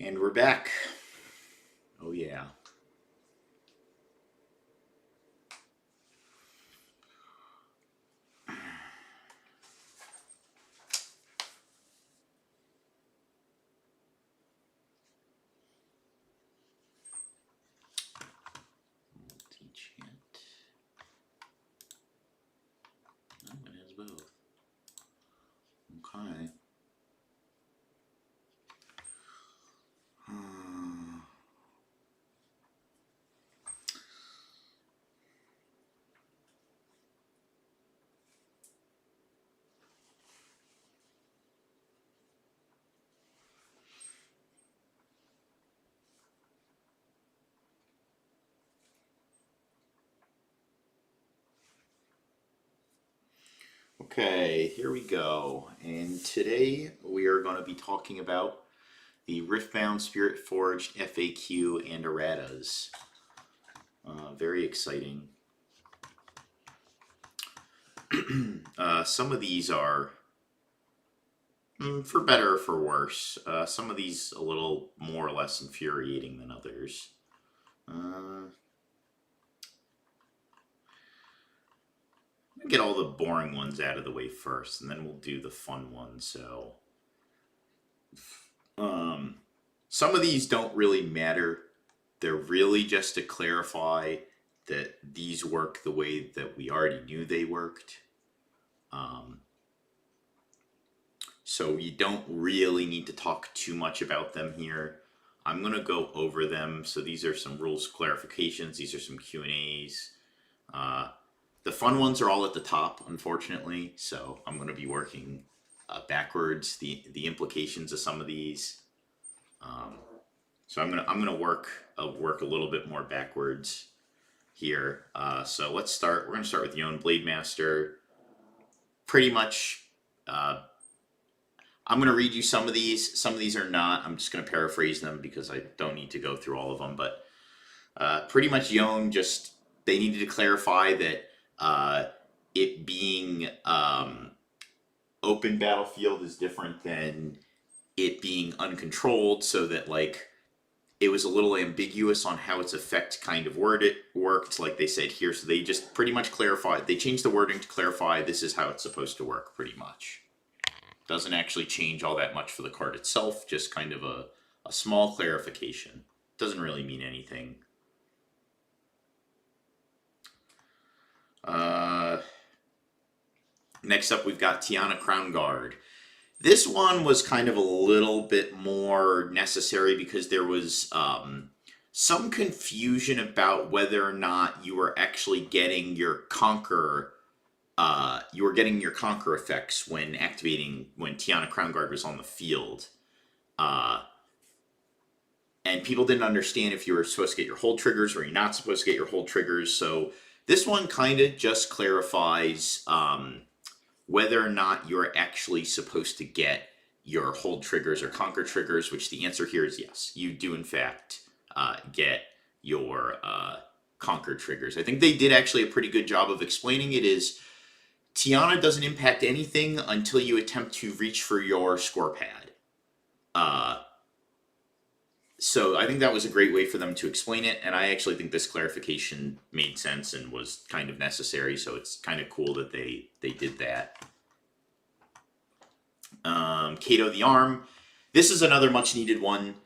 And we're back. Oh yeah. Multi-chant. Oh, it has both. Okay. Okay, here we go. And today we are going to be talking about the Riftbound Spirit Forged FAQ and Erratas. Very exciting. Some of these are, for better or for worse, some of these a little more or less infuriating than others. Get all the boring ones out of the way first, and then we'll do the fun ones. So, some of these don't really matter. They're really just to clarify that these work the way that we already knew they worked. So you don't really need to talk too much about them here. I'm going to go over them. So these are some rules clarifications. These are some Q&As. The fun ones are all at the top, unfortunately. So I'm going to be working backwards. The implications of some of these. So I'm gonna work a little bit more backwards here. So let's start. We're gonna start with Yon Blade Master. Pretty much. I'm gonna read you some of these. Some of these are not. I'm just gonna paraphrase them because I don't need to go through all of them. But pretty much Yon just they needed to clarify that it being open battlefield is different than it being uncontrolled, so that like it was a little ambiguous on how its effect kind of worked, like they said here. So they just pretty much clarified. They changed the wording to clarify this is how it's supposed to work, pretty much. Doesn't actually change all that much for the card itself, just kind of a small clarification. Doesn't really mean anything. Next up, we've got Tiana Crown Guard. This one was kind of a little bit more necessary because there was some confusion about whether or not you were actually getting your Conquer. You were getting your Conquer effects when activating when Tiana Crown Guard was on the field, and people didn't understand if you were supposed to get your hold triggers or you're not supposed to get your hold triggers. So this one kind of just clarifies whether or not you're actually supposed to get your hold triggers or conquer triggers, which the answer here is yes. You do, in fact, get your conquer triggers. I think they did actually a pretty good job of explaining it. Is Tiana doesn't impact anything until you attempt to reach for your score pad. So I think that was a great way for them to explain it, and I actually think this clarification made sense and was kind of necessary, so it's kind of cool that they did that. Kato the Arm. This is another much needed one,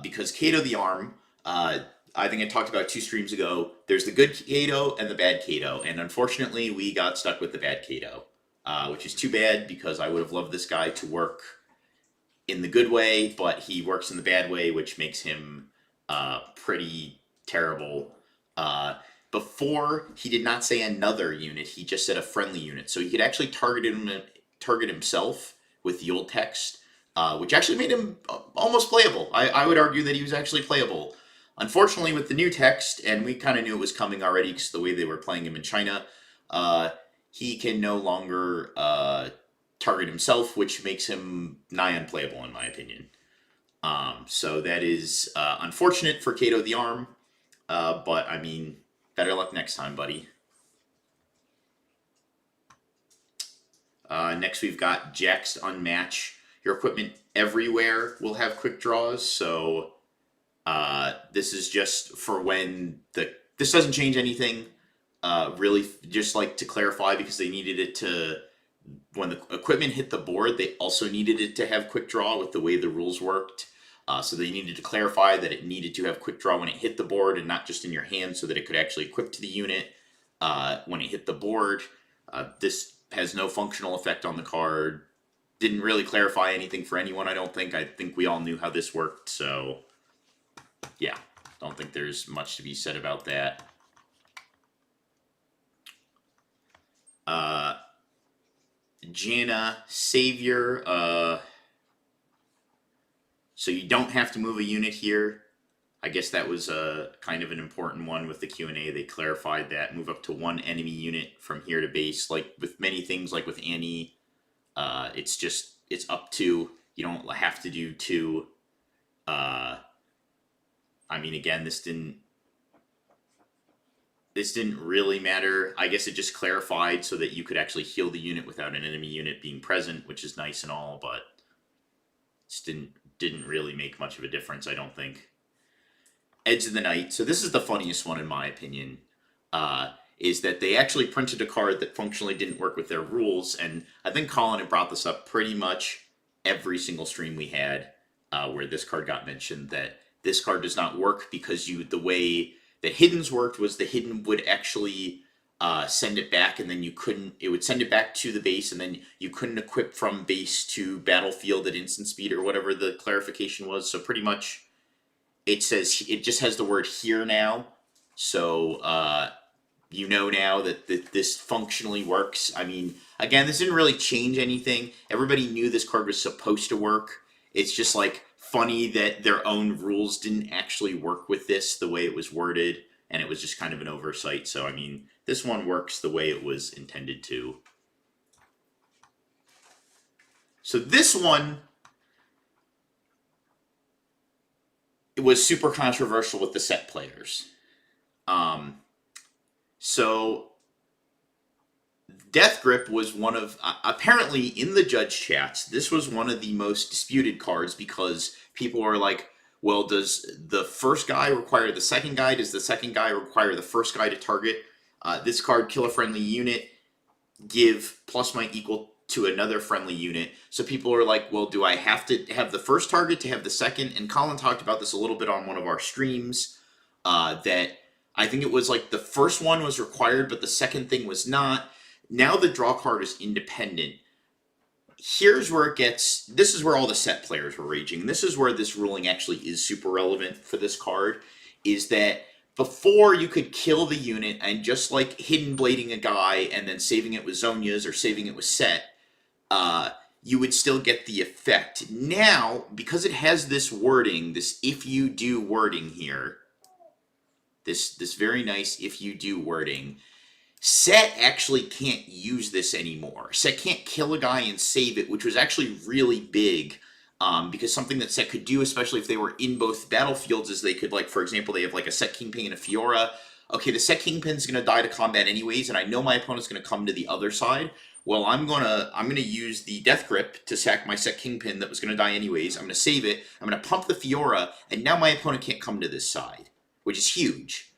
because Kato the Arm, I think I talked about 2 streams ago, there's the good Kato and the bad Kato, and unfortunately we got stuck with the bad Kato, which is too bad because I would have loved this guy to work in the good way, but he works in the bad way, which makes him pretty terrible. Before, he did not say another unit, he just said a friendly unit. So he could actually target himself with the old text, which actually made him almost playable. I would argue that he was actually playable. Unfortunately, with the new text, and we kind of knew it was coming already because the way they were playing him in China, he can no longer target himself, which makes him nigh unplayable in my opinion. So that is unfortunate for Kato the Arm, but I mean, better luck next time, buddy. Next we've got Jaxed Unmatch. your equipment everywhere will have quick draws. So this is just for when this doesn't change anything. Really, just like to clarify, because they needed it to, when the equipment hit the board, they also needed it to have quick draw with the way the rules worked. So they needed to clarify that it needed to have quick draw when it hit the board and not just in your hand, so that it could actually equip to the unit when it hit the board. This has no functional effect on the card. Didn't really clarify anything for anyone, I don't think. I think we all knew how this worked, so yeah, don't think there's much to be said about that. Jaina Savior, so you don't have to move a unit here. I guess that was kind of an important one with the Q&A. They clarified that. Move up to one enemy unit from here to base. Like with many things, like with Annie, it's up to, you don't have to do two. I mean, again, this didn't really matter. I guess it just clarified so that you could actually heal the unit without an enemy unit being present, which is nice and all, but it didn't really make much of a difference, I don't think. Edge of the Night. So this is the funniest one in my opinion. Is that they actually printed a card that functionally didn't work with their rules, and I think Colin had brought this up pretty much every single stream we had where this card got mentioned, that this card does not work because the way that Hiddens worked was the Hidden would actually send it back, and then it would send it back to the base, and then you couldn't equip from base to battlefield at instant speed or whatever the clarification was. So pretty much it says, it just has the word here now. So you know now that this functionally works. I mean, again, this didn't really change anything. Everybody knew this card was supposed to work. It's just like funny that their own rules didn't actually work with this the way it was worded, and it was just kind of an oversight. So I mean, this one works the way it was intended to. So this one, it was super controversial with the set players. So Death Grip was one of, apparently in the judge chats, this was one of the most disputed cards, because people are like, well, does the first guy require the second guy? Does the second guy require the first guy to target? This card, kill a friendly unit, give plus might equal to another friendly unit. So people are like, well, do I have to have the first target to have the second? And Colin talked about this a little bit on one of our streams, that I think it was like the first one was required, but the second thing was not. Now the draw card is independent. Here's where it gets, this is where all the set players were raging. This is where this ruling actually is super relevant for this card, is that before you could kill the unit and just like hidden blading a guy and then saving it with Zonia's or saving it with Set, you would still get the effect. Now, because it has this wording, this if you do wording here, this very nice if you do wording, Set actually can't use this anymore. Set can't kill a guy and save it, which was actually really big, because something that Set could do, especially if they were in both battlefields, is they could, like, for example, they have like a Set Kingpin and a Fiora. Okay, the Set Kingpin's gonna die to combat anyways, and I know my opponent's gonna come to the other side. Well, I'm gonna use the Death Grip to sack my Set Kingpin that was gonna die anyways. I'm gonna save it. I'm gonna pump the Fiora, and now my opponent can't come to this side, which is huge.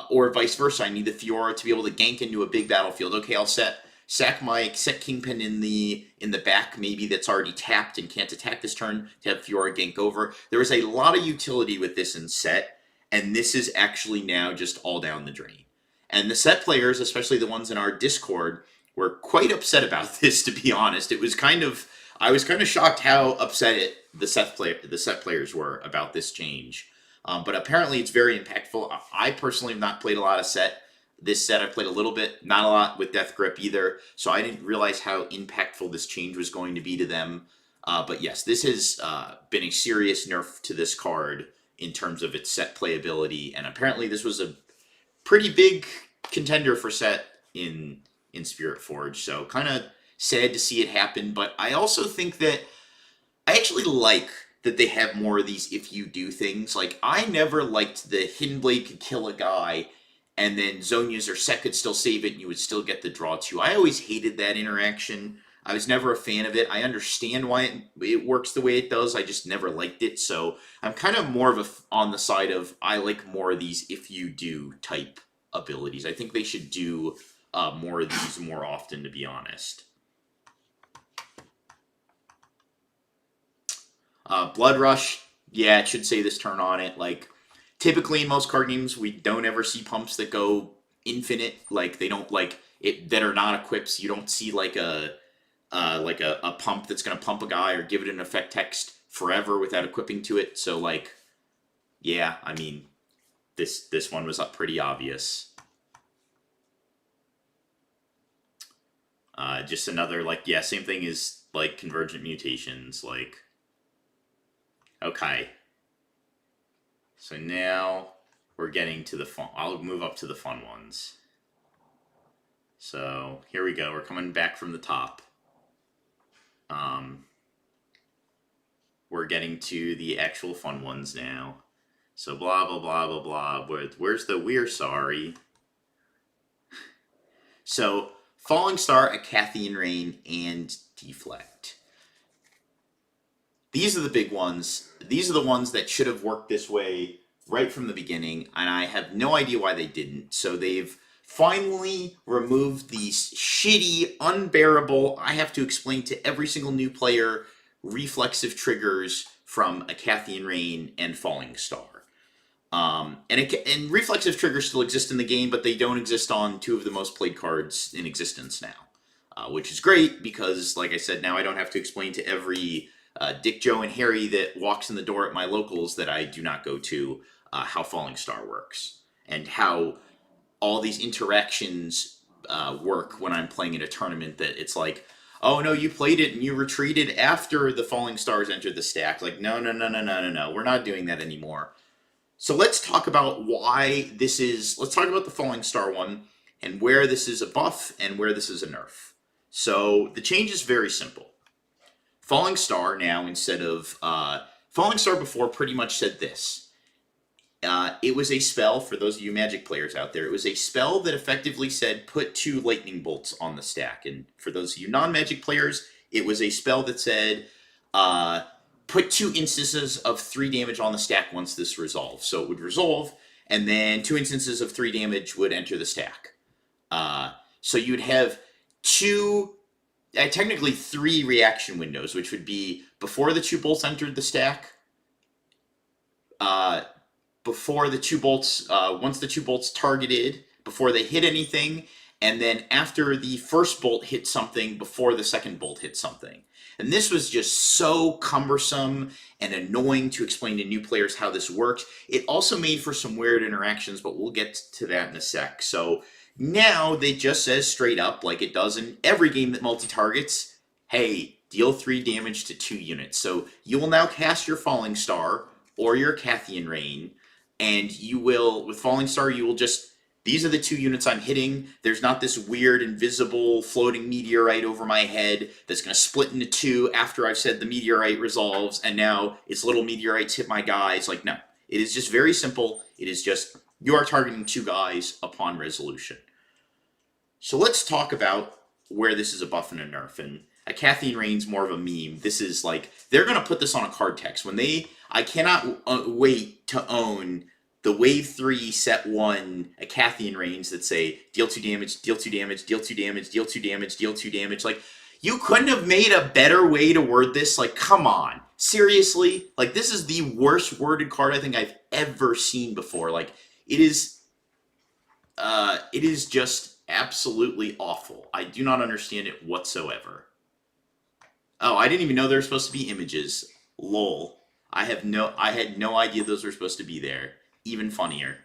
Or vice versa, I need the Fiora to be able to gank into a big battlefield. Okay, I'll sack my Set Kingpin in the back, maybe that's already tapped and can't attack this turn, to have Fiora gank over. There is a lot of utility with this in Set, and this is actually now just all down the drain. And the Set players, especially the ones in our Discord, were quite upset about this, to be honest. I was kind of shocked how upset the Set players were about this change. But apparently it's very impactful. I personally have not played a lot of Set. This set I've played a little bit, not a lot with Death Grip either, so I didn't realize how impactful this change was going to be to them. But yes, this has been a serious nerf to this card in terms of its Set playability, and apparently this was a pretty big contender for Set in Spirit Forge, so kind of sad to see it happen. But I also think that I actually like that they have more of these if you do things. Like, I never liked the Hidden Blade could kill a guy and then Zonia's or Set could still save it and you would still get the draw too. I always hated that interaction. I was never a fan of it. I understand why it works the way it does. I just never liked it. So I'm kind of more of on the side of I like more of these if you do type abilities. I think they should do more of these more often, to be honest. Blood Rush, yeah, it should say this turn on it. Like, typically in most card games, we don't ever see pumps that go infinite. Like, they don't, like, it that are not equips. You don't see, like, a pump that's going to pump a guy or give it an effect text forever without equipping to it. So, like, yeah, I mean, this one was pretty obvious. Just another, like, yeah, same thing as, like, Convergent Mutations, like... Okay. So now we're getting to the fun. I'll move up to the fun ones. So here we go. We're coming back from the top. We're getting to the actual fun ones now. So blah, blah, blah, blah, blah. Where's the we're sorry? So Falling Star, Acathian Rain, and Deflect. These are the big ones. These are the ones that should have worked this way right from the beginning, and I have no idea why they didn't. So they've finally removed these shitty, unbearable, I have to explain to every single new player, reflexive triggers from Acathian Rain and Falling Star. And reflexive triggers still exist in the game, but they don't exist on two of the most played cards in existence now. Which is great, because, like I said, now I don't have to explain to every... Dick, Joe, and Harry that walks in the door at my locals that I do not go to, how Falling Star works. And how all these interactions work when I'm playing in a tournament, that it's like, oh no, you played it and you retreated after the Falling Stars entered the stack. Like, no, we're not doing that anymore. So let's talk about why this is, let's talk about the Falling Star one, and where this is a buff and where this is a nerf. So the change is very simple. Falling Star now, instead of... Falling Star before pretty much said this. It was a spell, for those of you Magic players out there, it was a spell that effectively said, put 2 lightning bolts on the stack. And for those of you non-Magic players, it was a spell that said, put 2 instances of 3 damage on the stack once this resolves. So it would resolve, and then 2 instances of 3 damage would enter the stack. So you'd have 2... technically 3 reaction windows, which would be before the 2 bolts entered the stack, before the 2 bolts, once the 2 bolts targeted, before they hit anything, and then after the first bolt hit something, before the second bolt hit something. And this was just so cumbersome and annoying to explain to new players how this works. It also made for some weird interactions, but we'll get to that in a sec. So now they just says straight up, like it does in every game that multi-targets, hey, deal 3 damage to 2 units. So you will now cast your Falling Star or your Acathian Rain, and you will, with Falling Star, you will just, these are the 2 units I'm hitting. There's not this weird, invisible, floating meteorite over my head that's going to split into 2 after I've said the meteorite resolves, and now its little meteorites hit my guys. Like, no. It is just very simple. It is just, you are targeting 2 guys upon resolution. So let's talk about where this is a buff and a nerf. And Acathian Rain's more of a meme. This is like, they're going to put this on a card text. When I cannot wait to own the Wave 3 Set 1 Acathian Rains that say, deal 2 damage, deal 2 damage, deal 2 damage, deal 2 damage, deal 2 damage. Like, you couldn't have made a better way to word this. Like, come on. Seriously? Like, this is the worst worded card I think I've ever seen before. Like, it is just absolutely awful. I do not understand it whatsoever. Oh, I didn't even know there were supposed to be images. Lol. I had no idea those were supposed to be there. Even funnier.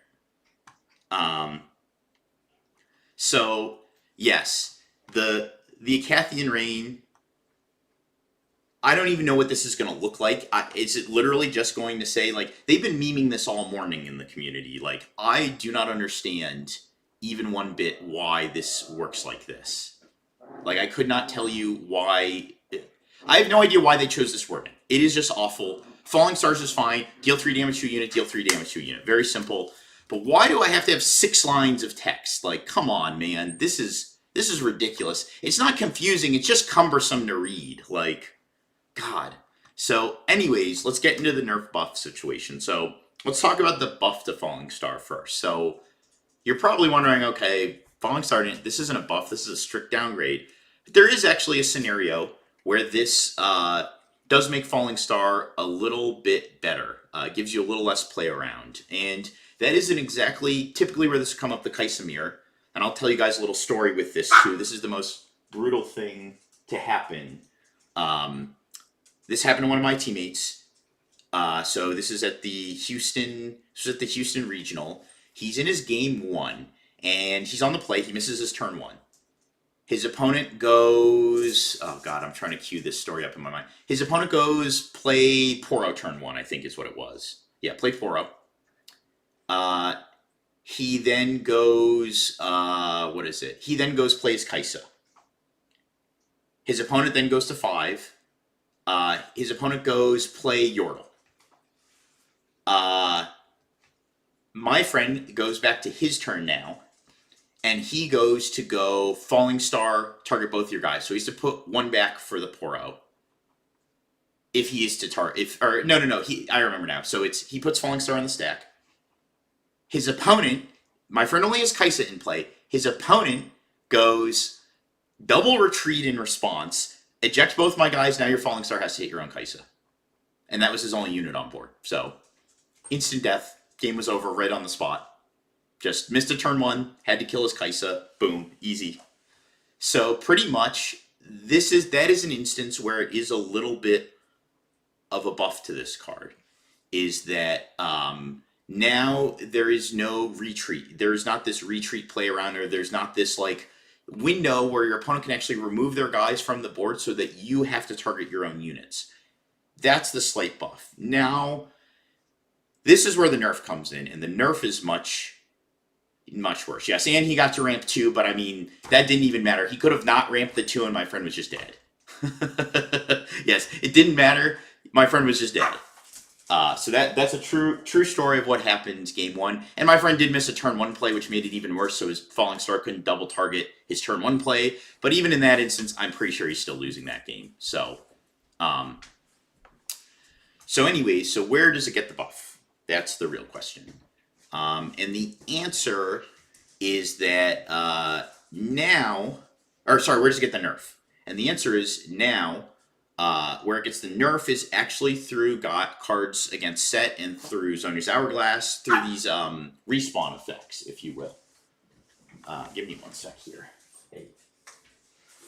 So yes, the Acathian Rain, I don't even know what this is going to look like. Is it literally just going to say, like, they've been memeing this all morning in the community. Like, I do not understand even one bit why this works like this. Like, I could not tell you why. I have no idea why they chose this wording. It is just awful. Falling Stars is fine. Deal 3 damage to a unit, deal 3 damage to a unit. Very simple. But why do I have to have 6 lines of text? Like, come on, man. This is This is ridiculous. It's not confusing, it's just cumbersome to read. Like, God. So, anyways, let's get into the nerf buff situation. So, let's talk about the buff to Falling Star first. So, you're probably wondering, okay, Falling Star, this isn't a buff, this is a strict downgrade. But there is actually a scenario where this does make Falling Star a little bit better. Gives you a little less play around. And that isn't exactly typically where this would come up, the Kaisa Mirror. And I'll tell you guys a little story with this too. This is the most brutal thing to happen. This happened to one of my teammates. So this is at the Houston regional. He's in his game 1, and he's on the play. He misses his turn 1. His opponent goes... Oh, God, I'm trying to cue this story up in my mind. His opponent goes play Poro turn 1, I think is what it was. Yeah, play Poro. He then goes... what is it? He then goes plays Kaisa. His opponent then goes to 5. His opponent goes play Yordle. My friend goes back to his turn now, and he goes to go Falling Star, target both your guys. So he has to put one back for the Poro. If he is to target, I remember now. So he puts Falling Star on the stack. His opponent, my friend only has Kaisa in play. His opponent goes double retreat in response, eject both my guys. Now your Falling Star has to hit your own Kaisa, and that was his only unit on board. So instant death. Game was over right on the spot. Just missed a turn 1, had to kill his Kaisa. Boom, easy. So pretty much, that is an instance where it is a little bit of a buff to this card. Is that now there is no retreat. There is not this retreat play around, or there's not this like window where your opponent can actually remove their guys from the board so that you have to target your own units. That's the slight buff. Now, this is where the nerf comes in, and the nerf is much worse. Yes, and he got to ramp 2, but I mean, that didn't even matter. He could have not ramped the 2, and my friend was just dead. Yes, it didn't matter. My friend was just dead. So that's a true story of what happened game 1. And my friend did miss a turn 1 play, which made it even worse, so his Falling Star couldn't double target his turn 1 play. But even in that instance, I'm pretty sure he's still losing that game. So anyways, so where does it get the buff? That's the real question. And the answer is that where does it get the nerf? And the answer is now, where it gets the nerf is actually through cards against Set and through Zhonya's Hourglass, through these respawn effects, if you will. Give me one sec here. Hey.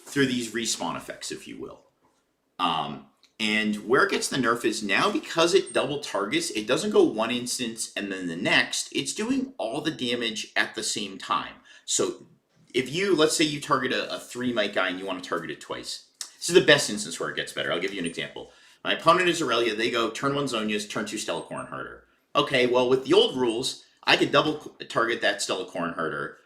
Through these respawn effects, if you will. And where it gets the nerf is now, because it double targets, it doesn't go one instance and then the next. It's doing all the damage at the same time. So if let's say you target a 3-might guy and you want to target it twice. This is the best instance where it gets better. I'll give you an example. My opponent is Aurelia. They go turn 1 Zhonya's, turn 2 Stellacorn Herder. Okay, well, with the old rules, I could double target that Stellacorn Herder.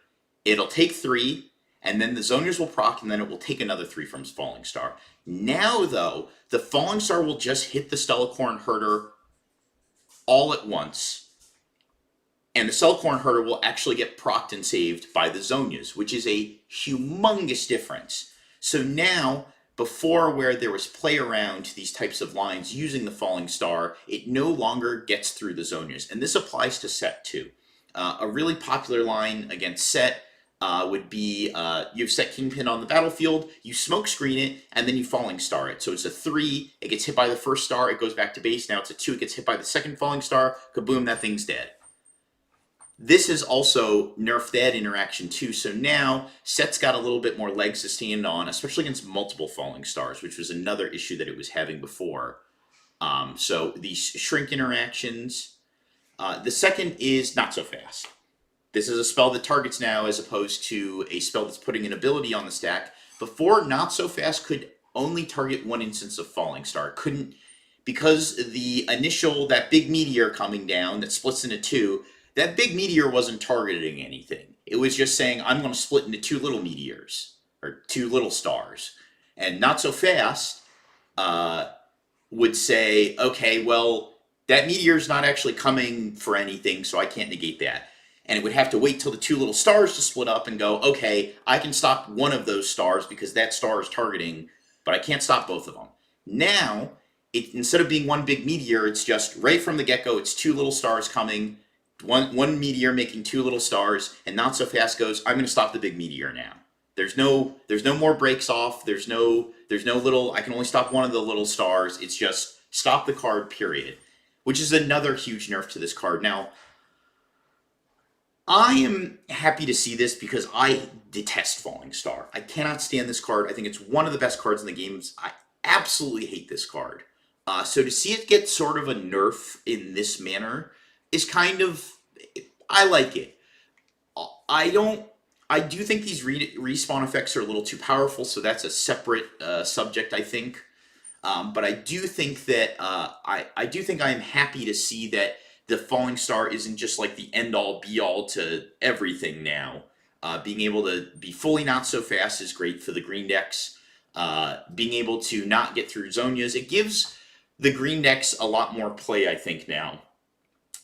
It'll take 3, and then the Zhonya's will proc, and then it will take another 3 from Falling Star. Now, though, the Falling Star will just hit the Stellacorn Herder all at once, and the Stellacorn Herder will actually get procced and saved by the Zhonya's, which is a humongous difference. So now, before where there was play around these types of lines using the Falling Star, it no longer gets through the Zhonya's, and this applies to Set too. A really popular line against Set would be you have Set Kingpin on the battlefield, you smoke screen it, and then you Falling Star it. So it's a 3, it gets hit by the first star, it goes back to base. Now it's a 2, it gets hit by the second Falling Star, kaboom, that thing's dead. This has also nerfed that interaction too, so now Set's got a little bit more legs to stand on, especially against multiple Falling Stars, which was another issue that it was having before. So these shrink interactions. The second is Not So Fast. This is a spell that targets now as opposed to a spell that's putting an ability on the stack. Before, Not So Fast could only target one instance of Falling Star. It couldn't, because that big meteor coming down that splits into 2, that big meteor wasn't targeting anything. It was just saying, I'm going to split into 2 little meteors, or 2 little stars. And Not So Fast would say, okay, well, that meteor's not actually coming for anything, so I can't negate that. and it would have to wait till the two little stars to split up and go, okay, I can stop one of those stars because that star is targeting, but I can't stop both of them. Now, instead of being one big meteor, it's just right from the get-go, it's two little stars coming, one meteor making two little stars, and Not So Fast goes, I'm going to stop the big meteor now. There's no more breaks off. There's no little, I can only stop one of the little stars. It's just stop the card, period. Which is another huge nerf to this card. Now, I am happy to see this because I detest Falling Star. I cannot stand this card. I think it's one of the best cards in the games. I absolutely hate this card. So to see it get sort of a nerf in this manner is kind of, I like it. I do think these respawn effects are a little too powerful, so that's a separate subject, I think. But I do think that I do think I am happy to see that the Falling Star isn't just like the end-all be-all to everything now. Being able to be fully Not So Fast is great for the green decks. Being able to not get through Zonias, it gives the green decks a lot more play, I think, now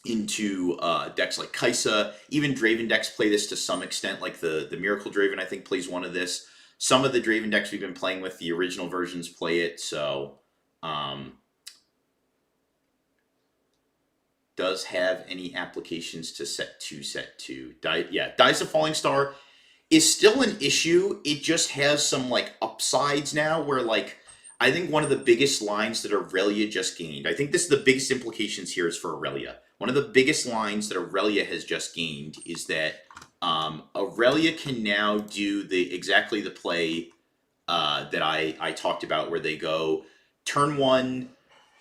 into decks like Kaisa. Even Draven decks play this to some extent, like the Miracle Draven, I think, plays one of this. Some of the Draven decks we've been playing with, the original versions play it, so does have any applications to set 2, set 2. Dice of Falling Star is still an issue. It just has some like upsides now where like I think one of the biggest lines that Aurelia just gained, I think this is the biggest implications here is for Aurelia. One of the biggest lines that Aurelia has just gained is that Aurelia can now do exactly the play that I talked about, where they go turn one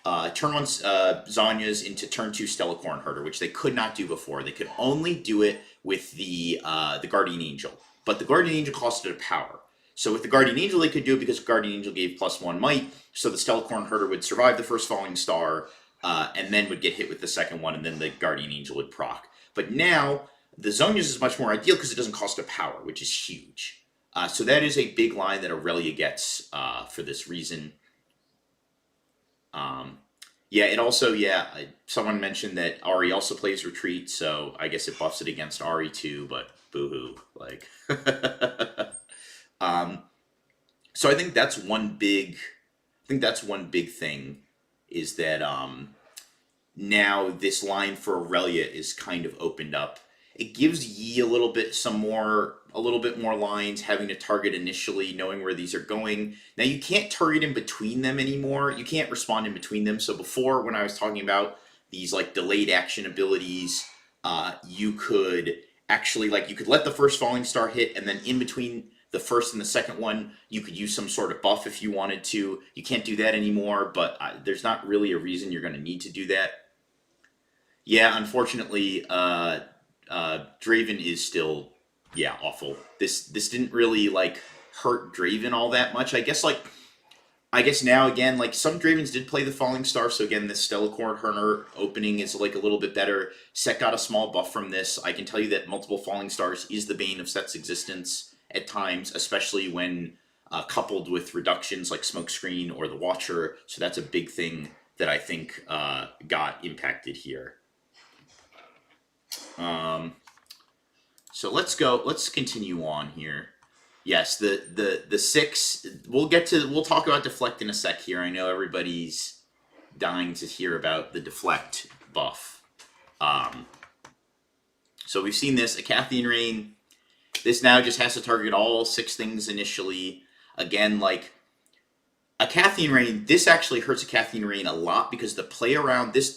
Zonias into turn 2 Stellacorn Herder, which they could not do before. They could only do it with the Guardian Angel, but the Guardian Angel costed a power. So with the Guardian Angel, they could do it because Guardian Angel gave +1 might, so the Stellacorn Herder would survive the first Falling Star, and then would get hit with the second one, and then the Guardian Angel would proc. But now, the Zonias is much more ideal because it doesn't cost a power, which is huge. So that is a big line that Aurelia gets for this reason. Yeah, it also, someone mentioned that Ahri also plays Retreat, so I guess it buffs it against Ahri too, but boo-hoo, like. So I think that's one big thing, is that now this line for Aurelia is kind of opened up. It gives Yi a little bit more lines, having to target initially, knowing where these are going. Now you can't target in between them anymore. You can't respond in between them. So before, when I was talking about these like delayed action abilities, you could actually you could let the first Falling Star hit, and then in between the first and the second one, you could use some sort of buff if you wanted to. You can't do that anymore, but there's not really a reason you're going to need to do that. Yeah, unfortunately, Draven is still, awful. This didn't really hurt Draven all that much. I guess now again, some Dravens did play the Falling Star, so again this Stellacorn Herder opening is a little bit better. Set got a small buff from this. I can tell you that multiple Falling Stars is the bane of Set's existence at times, especially when coupled with reductions like Smokescreen or the Watcher. So that's a big thing that I think got impacted here. So let's continue on here. Yes, the 6, we'll talk about Deflect in a sec here. I know everybody's dying to hear about the Deflect buff. So we've seen this, Acathian Rain. This now just has to target all 6 things initially. Again, Acathian Rain, this actually hurts Acathian Rain a lot because the play around, this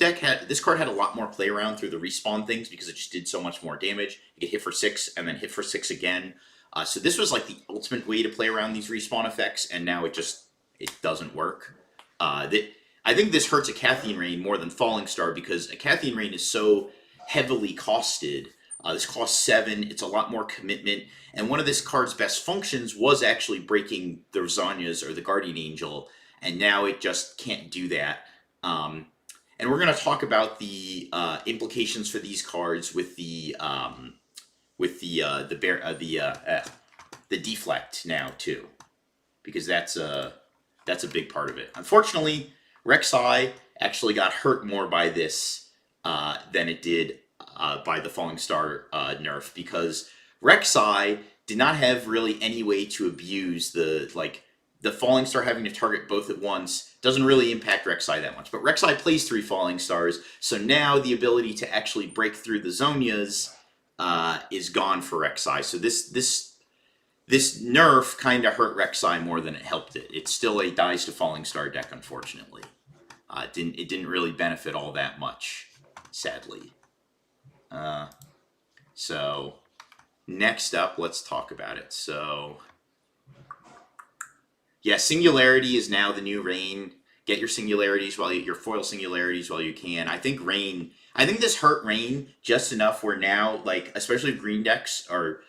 card had a lot more play around through the respawn things because it just did so much more damage. You could hit for 6 and then hit for 6 again. So this was the ultimate way to play around these respawn effects, and now it doesn't work. I think this hurts Acathian Rain more than Falling Star because Acathian Rain is so heavily costed. This costs 7, it's a lot more commitment, and one of this card's best functions was actually breaking the Zonias or the Guardian Angel, and now it just can't do that. And we're going to talk about the implications for these cards with the Deflect now too, because that's a big part of it. Unfortunately, Rek'Sai actually got hurt more by this than it did by the Falling Star nerf, because Rek'Sai did not have really any way to abuse the Falling Star having to target both at once doesn't really impact Rek'Sai that much. But Rek'Sai plays 3 Falling Stars, so now the ability to actually break through the Zonias is gone for Rek'Sai. So this nerf kind of hurt Rek'Sai more than it helped it. It's still a dies to Falling Star deck, unfortunately. It didn't really benefit all that much, sadly. So next up, let's talk about it. So yeah, Singularity is now the new Rain. Get your singularities your foil singularities while you can. I think this hurt Rain just enough where now, like, especially if green decks or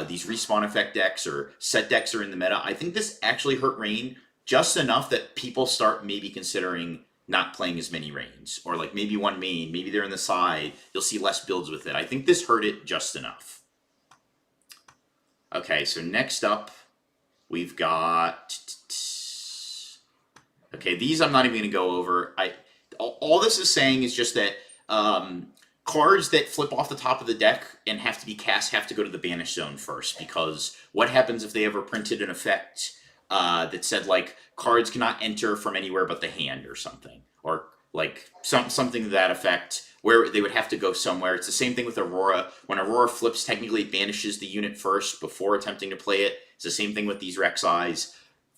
these respawn effect decks or set decks are in the meta, I think this actually hurt Rain just enough that people start maybe considering not playing as many Rains, or like maybe one main, maybe they're in the side, you'll see less builds with it. I think this hurt it just enough. Okay, so next up, we've got... Okay, these I'm not even going to go over. All this is saying is just that cards that flip off the top of the deck and have to be cast have to go to the banish zone first, because what happens if they ever printed an effect that said, like, cards cannot enter from anywhere but the hand or something, or like something to that effect, where they would have to go somewhere. It's the same thing with Aurora. When Aurora flips, technically it banishes the unit first before attempting to play it. It's the same thing with these Rek'Sais.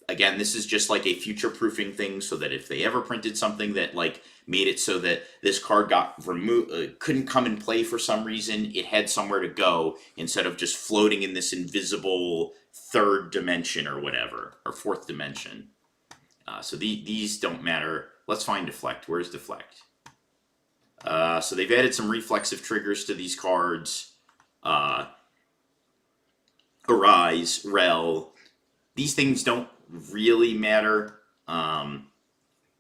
Again, this is just like a future-proofing thing, so that if they ever printed something that like made it so that this card got removed, couldn't come and play for some reason, it had somewhere to go instead of just floating in this invisible third dimension or whatever, or fourth dimension. So these don't matter. Let's find Deflect. Where's Deflect? So they've added some reflexive triggers to these cards. Arise, Rel. These things don't really matter.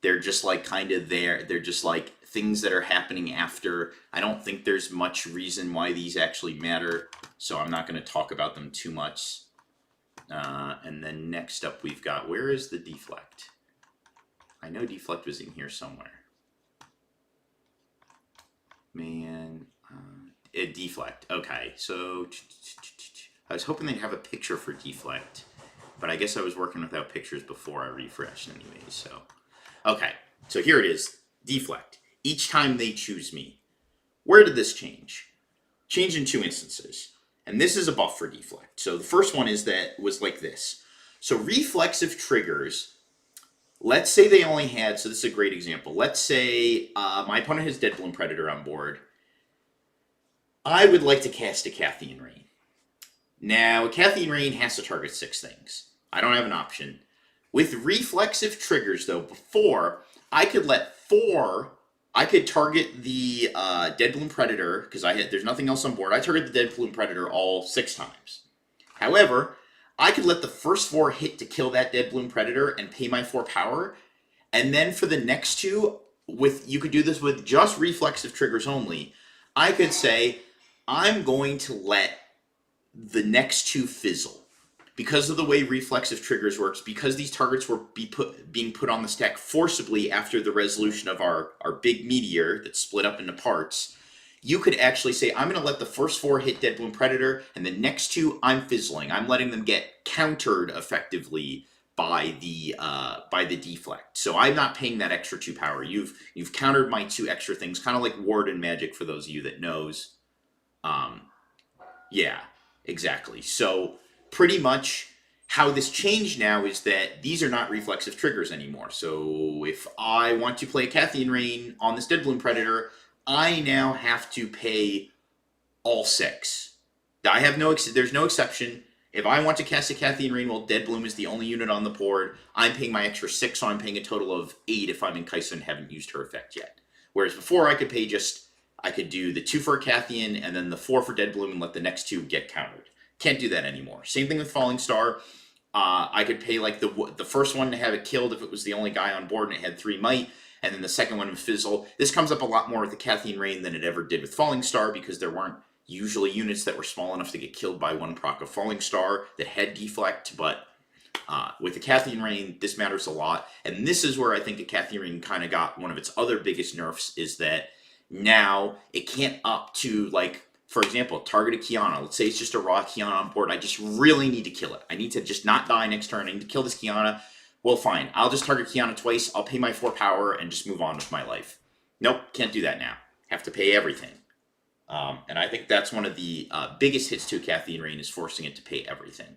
They're just like kind of there. They're just like things that are happening after. I don't think there's much reason why these actually matter, so I'm not going to talk about them too much. And then next up we've got, where is the Deflect? I know Deflect was in here somewhere. Man, Deflect. Okay, so I was hoping they'd have a picture for Deflect, but I guess I was working without pictures before I refreshed anyways, so. Okay, so here it is, Deflect. Each time they choose me. Where did this change? Change in 2 instances. And this is a buff for Deflect. So the first one was like this. So reflexive triggers, let's say they only had, so this is a great example. Let's say my opponent has Deadbloom Predator on board. I would like to cast a Cathian Rain. Now, a Cathian Rain has to target 6 things. I don't have an option. With reflexive triggers, though, before, I could let 4... I could target the Deadbloom Predator, because there's nothing else on board. I target the Deadbloom Predator all 6 times. However, I could let the first 4 hit to kill that Deadbloom Predator and pay my 4 power. And then for the next 2, you could do this with just reflexive triggers only. I could say, I'm going to let the next 2 fizzle. Because of the way reflexive triggers works, because these targets were being put on the stack forcibly after the resolution of our big meteor that split up into parts, you could actually say, I'm going to let the first 4 hit Deadbloom Predator, and the next 2 I'm fizzling. I'm letting them get countered effectively by the Deflect. So I'm not paying that extra 2 power. You've countered my 2 extra things, kind of like Ward and Magic for those of you that knows. Yeah, exactly. So pretty much how this changed now is that these are not reflexive triggers anymore. So if I want to play a Cathian Rain on this Deadbloom Predator, I now have to pay all 6. There's no exception. If I want to cast a Cathian Rain while Deadbloom is the only unit on the board, I'm paying my extra 6, so I'm paying a total of 8 if I'm in Kaisa and haven't used her effect yet. Whereas before I could do the 2 for a Cathian and then the 4 for Deadbloom and let the next 2 get countered. Can't do that anymore. Same thing with Falling Star. I could pay like the first one to have it killed if it was the only guy on board and it had 3 might, and then the second one would fizzle. This comes up a lot more with the Cathian Rain than it ever did with Falling Star, because there weren't usually units that were small enough to get killed by 1 proc of Falling Star that had Deflect, but with the Cathian Rain, this matters a lot. And this is where I think the Cathian Rain kind of got one of its other biggest nerfs, is that Now it can't up to, like, for example, target a Kiana. Let's say it's just a raw Kiana on board. I just really need to kill it. I need to just not die next turn. I need to kill this Kiana. Well, fine. I'll just target Kiana twice. I'll pay my 4 power and just move on with my life. Nope, can't do that now. Have to pay everything. And I think that's one of the biggest hits to Cathedral Rain, is forcing it to pay everything.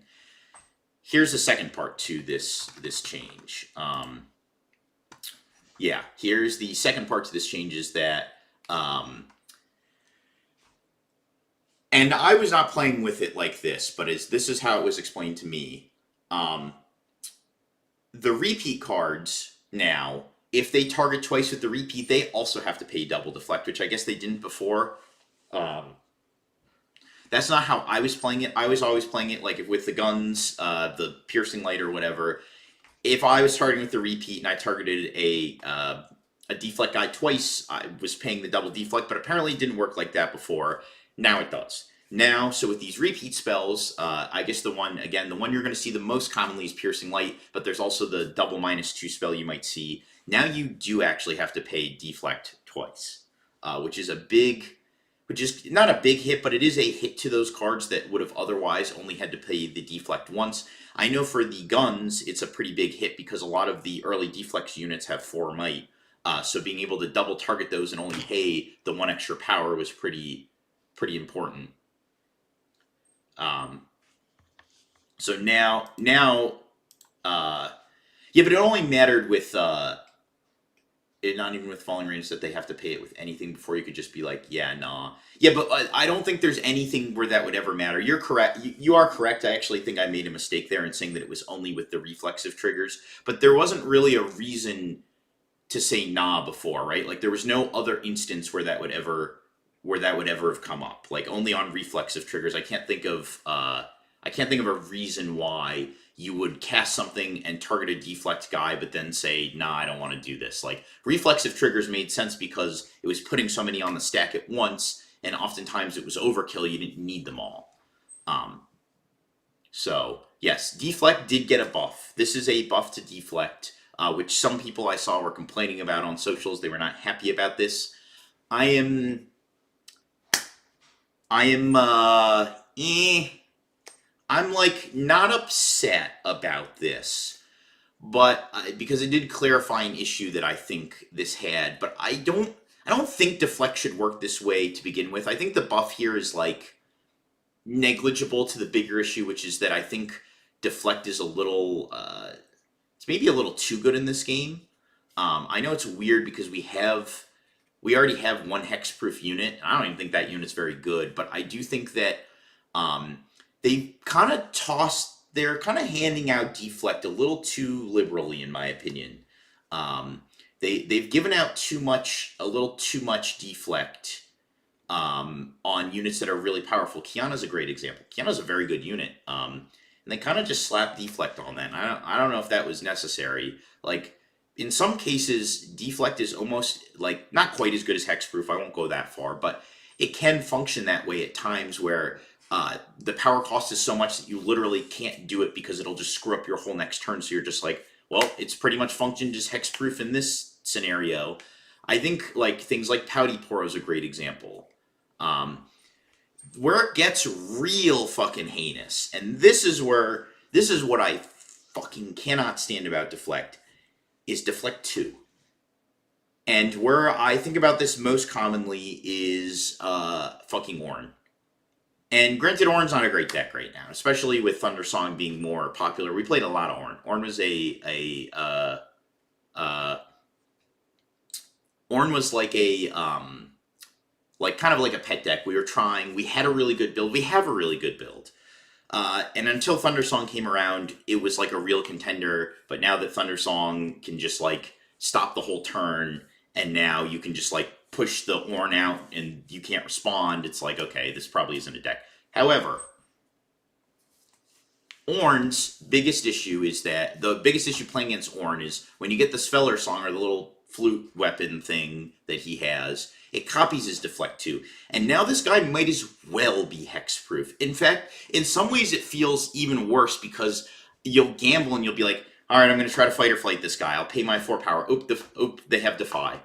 Here's the second part to this change. Yeah, here's the second part to this change, is that, and I was not playing with it like this, but this is how it was explained to me. The repeat cards now, if they target twice with the repeat, they also have to pay double deflect, which I guess they didn't before. That's not how I was playing it. I was always playing it like with the guns, the piercing light or whatever. If I was targeting with the repeat and I targeted a deflect guy twice, I was paying the double deflect, but apparently it didn't work like that before. Now it does. Now, so with these repeat spells, I guess the one you're going to see the most commonly is Piercing Light, but there's also the double -2 spell you might see. Now you do actually have to pay deflect twice, which is not a big hit, but it is a hit to those cards that would have otherwise only had to pay the deflect once. I know for the guns, it's a pretty big hit because a lot of the early deflect units have 4 might. So being able to double target those and only pay the 1 extra power was pretty important. So now, yeah, but it only mattered with, not even with Falling Range, that they have to pay it with anything before you could just be like, yeah, nah. Yeah, but I don't think there's anything where that would ever matter. You're correct. You are correct. I actually think I made a mistake there in saying that it was only with the reflexive triggers, but there wasn't really a reason to say nah before, right? Like there was no other instance where that would ever have come up. Like only on reflexive triggers. I can't think of a reason why you would cast something and target a deflect guy, but then say, nah, I don't want to do this. Like reflexive triggers made sense because it was putting so many on the stack at once, and oftentimes it was overkill. You didn't need them all. So yes, deflect did get a buff. This is a buff to deflect, which some people I saw were complaining about on socials. They were not happy about this. I'm like not upset about this, but because it did clarify an issue that I think this had. But I don't think deflect should work this way to begin with. I think the buff here is like negligible to the bigger issue, which is that I think deflect is a little, it's maybe a little too good in this game. I know it's weird because we already have 1 hexproof unit. I don't even think that unit's very good, but I do think that they they're kind of handing out deflect a little too liberally, in my opinion. They've given out a little too much deflect on units that are really powerful. Kiana's a great example. Kiana's a very good unit, and they kind of just slap deflect on that. I don't know if that was necessary. Like in some cases, deflect is almost like not quite as good as hexproof. I won't go that far, but it can function that way at times where the power cost is so much that you literally can't do it because it'll just screw up your whole next turn. So you're just like, well, it's pretty much functioned as hexproof in this scenario. I think like things like Pouty Poro is a great example. Where it gets real fucking heinous, and this is what I fucking cannot stand about deflect, is deflect 2. And where I think about this most commonly is fucking Ornn. And granted, Ornn's not a great deck right now, especially with Thundersong being more popular. We played a lot of Ornn. Ornn was Ornn was like kind of like a pet deck. We had a really good build. We have a really good build. And until Thundersong came around, it was like a real contender. But now that Thundersong can just like stop the whole turn, and now you can just like push the Ornn out and you can't respond, it's like, okay, this probably isn't a deck. However, Ornn's biggest issue is that the biggest issue playing against Ornn is when you get the Svellir Song, or the little flute weapon thing that he has, it copies his deflect 2. And now this guy might as well be hexproof. In fact, in some ways it feels even worse because you'll gamble and you'll be like, all right, I'm going to try to fight or flight this guy. I'll pay my 4 power. Oop, they have Defy.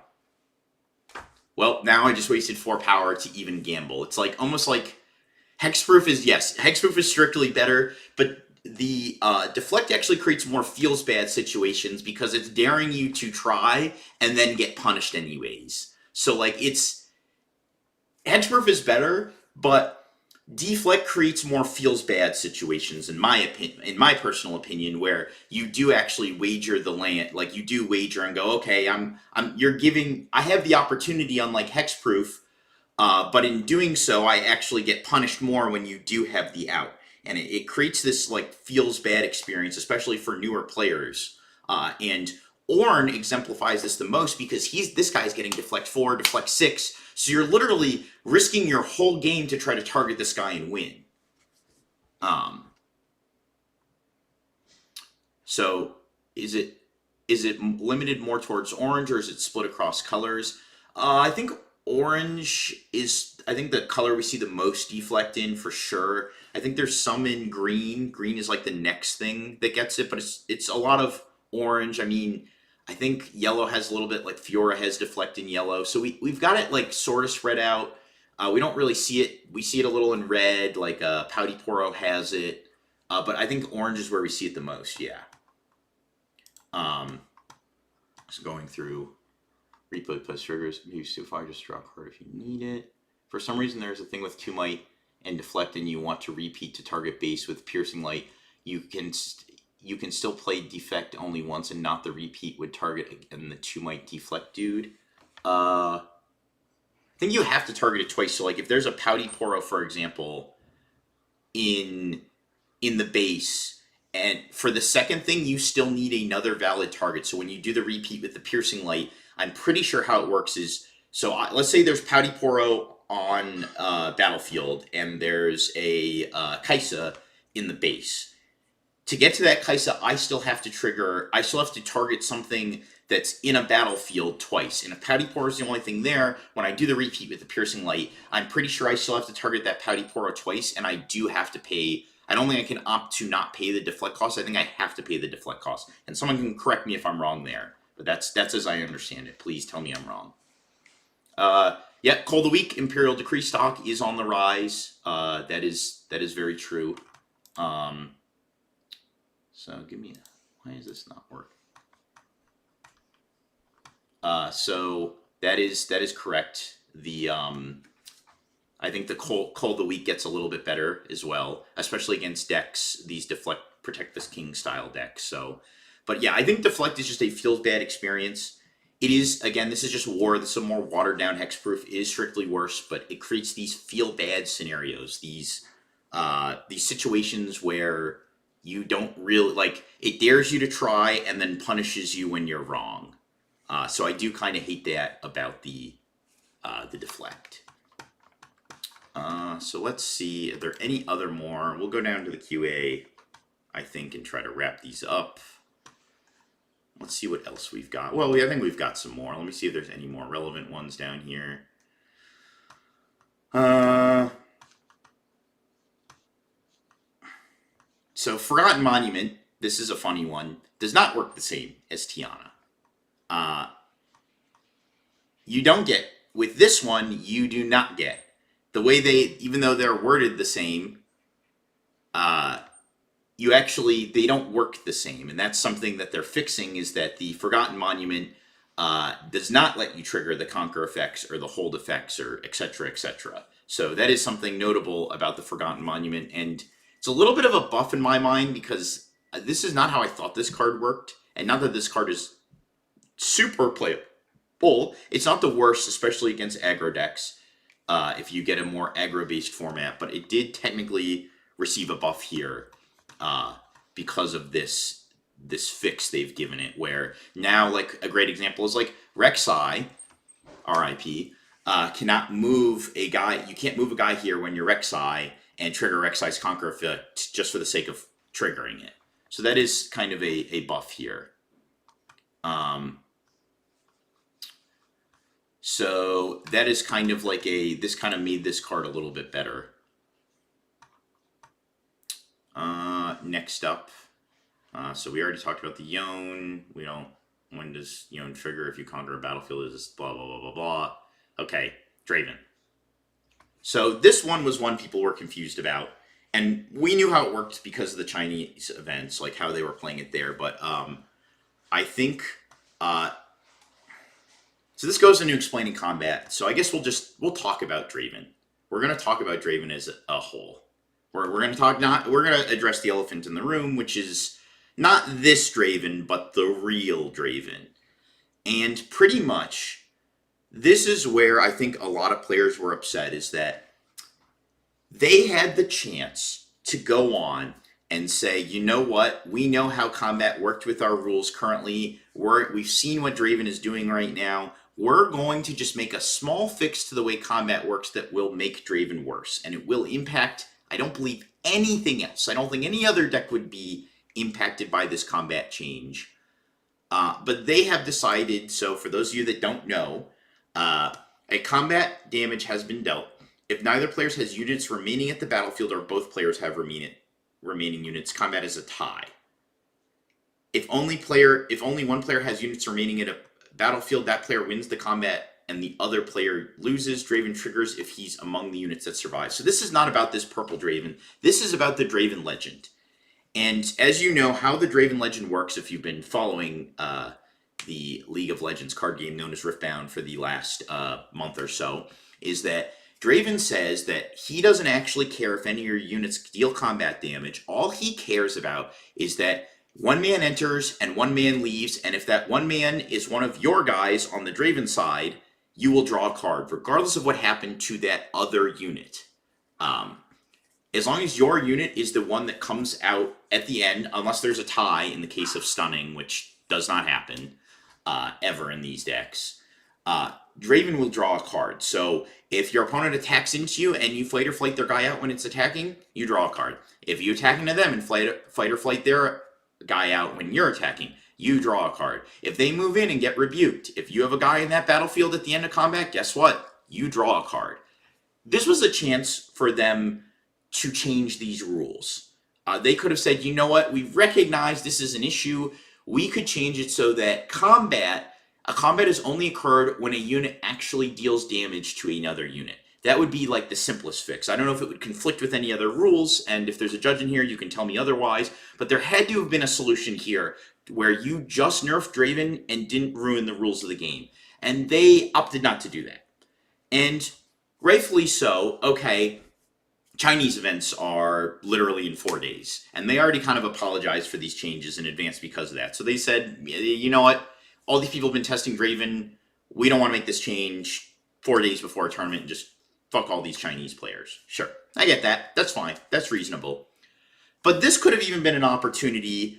well, now I just wasted 4 power to even gamble. It's like almost like hexproof is, yes, hexproof is strictly better, but the deflect actually creates more feels bad situations because it's daring you to try and then get punished anyways. So like it's hexproof is better, but deflect creates more feels bad situations in my opinion, in my personal opinion, where you do actually wager the land, like you do wager and go, okay, you're giving, I have the opportunity, unlike hexproof, but in doing so, I actually get punished more when you do have the out, and it creates this like feels bad experience, especially for newer players. And Ornn exemplifies this the most because this guy's getting deflect 4, deflect 6, so you're literally risking your whole game to try to target this guy and win. So is it limited more towards orange, or is it split across colors? I think orange is, I think the color we see the most deflect in for sure. I think there's some in green. Green is like the next thing that gets it, but it's a lot of orange. I mean, I think yellow has a little bit, like Fiora has deflect in yellow. So we've got it like sort of spread out. We don't really see it. We see it a little in red, like Pouty Poro has it. But I think orange is where we see it the most, yeah. So going through replay plus triggers, use so far, just draw a card if you need it. For some reason, there's a thing with 2 might and deflect, and you want to repeat to target base with piercing light. You can still play defect only once, and not the repeat would target and the 2 might deflect dude. I think you have to target it twice. So like if there's a Pouty Poro, for example, in the base, and for the second thing, you still need another valid target. So when you do the repeat with the piercing light, I'm pretty sure how it works is, so let's say there's Pouty Poro on battlefield, and there's a Kaisa in the base. To get to that Kaisa, I still have to target something that's in a battlefield twice. And if Pouty Poro is the only thing there, when I do the repeat with the piercing light, I'm pretty sure I still have to target that Pouty Poro twice, and I do have to pay. I don't think I can opt to not pay the deflect cost. I think I have to pay the deflect cost. And someone can correct me if I'm wrong there. But that's as I understand it. Please tell me I'm wrong. Yeah, Call of the Week, Imperial Decree stock is on the rise. That is very true. So give me, why is this not working? So that is correct. The I think the Call of the Week gets a little bit better as well, especially against decks, these deflect, protect this king style decks. So, but yeah, I think deflect is just a feels bad experience. It is, again, this is just war. This is a more watered down hexproof. It is strictly worse, but it creates these feel bad scenarios, these situations where you don't really, like, it dares you to try and then punishes you when you're wrong. So I do kind of hate that about the deflect. So let's see, are there any other more? We'll go down to the QA, I think, and try to wrap these up. Let's see what else we've got. Well, I think we've got some more. Let me see if there's any more relevant ones down here. So Forgotten Monument, this is a funny one, does not work the same as Tiana. You don't get, with this one, you do not get. The way even though they're worded the same, they don't work the same. And that's something that they're fixing, is that the Forgotten Monument does not let you trigger the Conquer effects or the Hold effects or etc. etc. So that is something notable about the Forgotten Monument. And it's a little bit of a buff in my mind, because this is not how I thought this card worked. And not that this card is super playable. It's not the worst, especially against aggro decks, if you get a more aggro-based format. But it did technically receive a buff here because of this fix they've given it, where now, like, a great example is like Rek'Sai, RIP, cannot move a guy. You can't move a guy here when you're Rek'Sai and trigger Rek'Sai's Conquer effect just for the sake of triggering it. So that is kind of a buff here. So that is kind of like this kind of made this card a little bit better. Next up, so we already talked about the Yone. When does Yone trigger if you conquer a battlefield? Is blah, blah, blah, blah, blah. Okay, Draven. So this one was one people were confused about, and we knew how it worked because of the Chinese events, like how they were playing it there. But I think so. This goes into explaining combat. So I guess we'll talk about Draven. We're gonna talk about Draven as a whole. We're gonna talk not we're gonna address the elephant in the room, which is not this Draven, but the real Draven. And pretty much, this is where I think a lot of players were upset, is that they had the chance to go on and say, you know what, we know how combat worked with our rules currently. We've seen what Draven is doing right now. We're going to just make a small fix to the way combat works that will make Draven worse. And it will impact, I don't believe, anything else. I don't think any other deck would be impacted by this combat change. But they have decided, so for those of you that don't know, a combat damage has been dealt if neither player has units remaining at the battlefield or both players have remaining units. Combat is a tie. If only one player has units remaining at a battlefield, that player wins the combat and the other player loses. Draven triggers if he's among the units that survive. So this is not about this purple Draven. This is about the Draven legend. And as you know, how the Draven legend works, if you've been following the League of Legends card game known as RIFTBOUND for the last month or so, is that Draven says that he doesn't actually care if any of your units deal combat damage. All he cares about is that one man enters and one man leaves, and if that one man is one of your guys on the Draven side, you will draw a card, regardless of what happened to that other unit. As long as your unit is the one that comes out at the end, unless there's a tie in the case of stunning, which does not happen ever in these decks, Draven will draw a card. So if your opponent attacks into you and you fight or flight their guy out when it's attacking, you draw a card. If you attack into them and fight or flight their guy out when you're attacking, you draw a card. If they move in and get rebuked, if you have a guy in that battlefield at the end of combat, guess what? You draw a card. This was a chance for them to change these rules. They could have said, you know what, we recognize this is an issue. We could change it so that combat has only occurred when a unit actually deals damage to another unit. That would be like the simplest fix. I don't know if it would conflict with any other rules, and if there's a judge in here, you can tell me otherwise, but there had to have been a solution here where you just nerfed Draven and didn't ruin the rules of the game. And they opted not to do that. And rightfully so. Okay, Chinese events are literally in 4 days, and they already kind of apologized for these changes in advance because of that. So they said, you know what, all these people have been testing Draven, we don't want to make this change 4 days before a tournament, just fuck all these Chinese players. Sure, I get that, that's fine, that's reasonable. But this could have even been an opportunity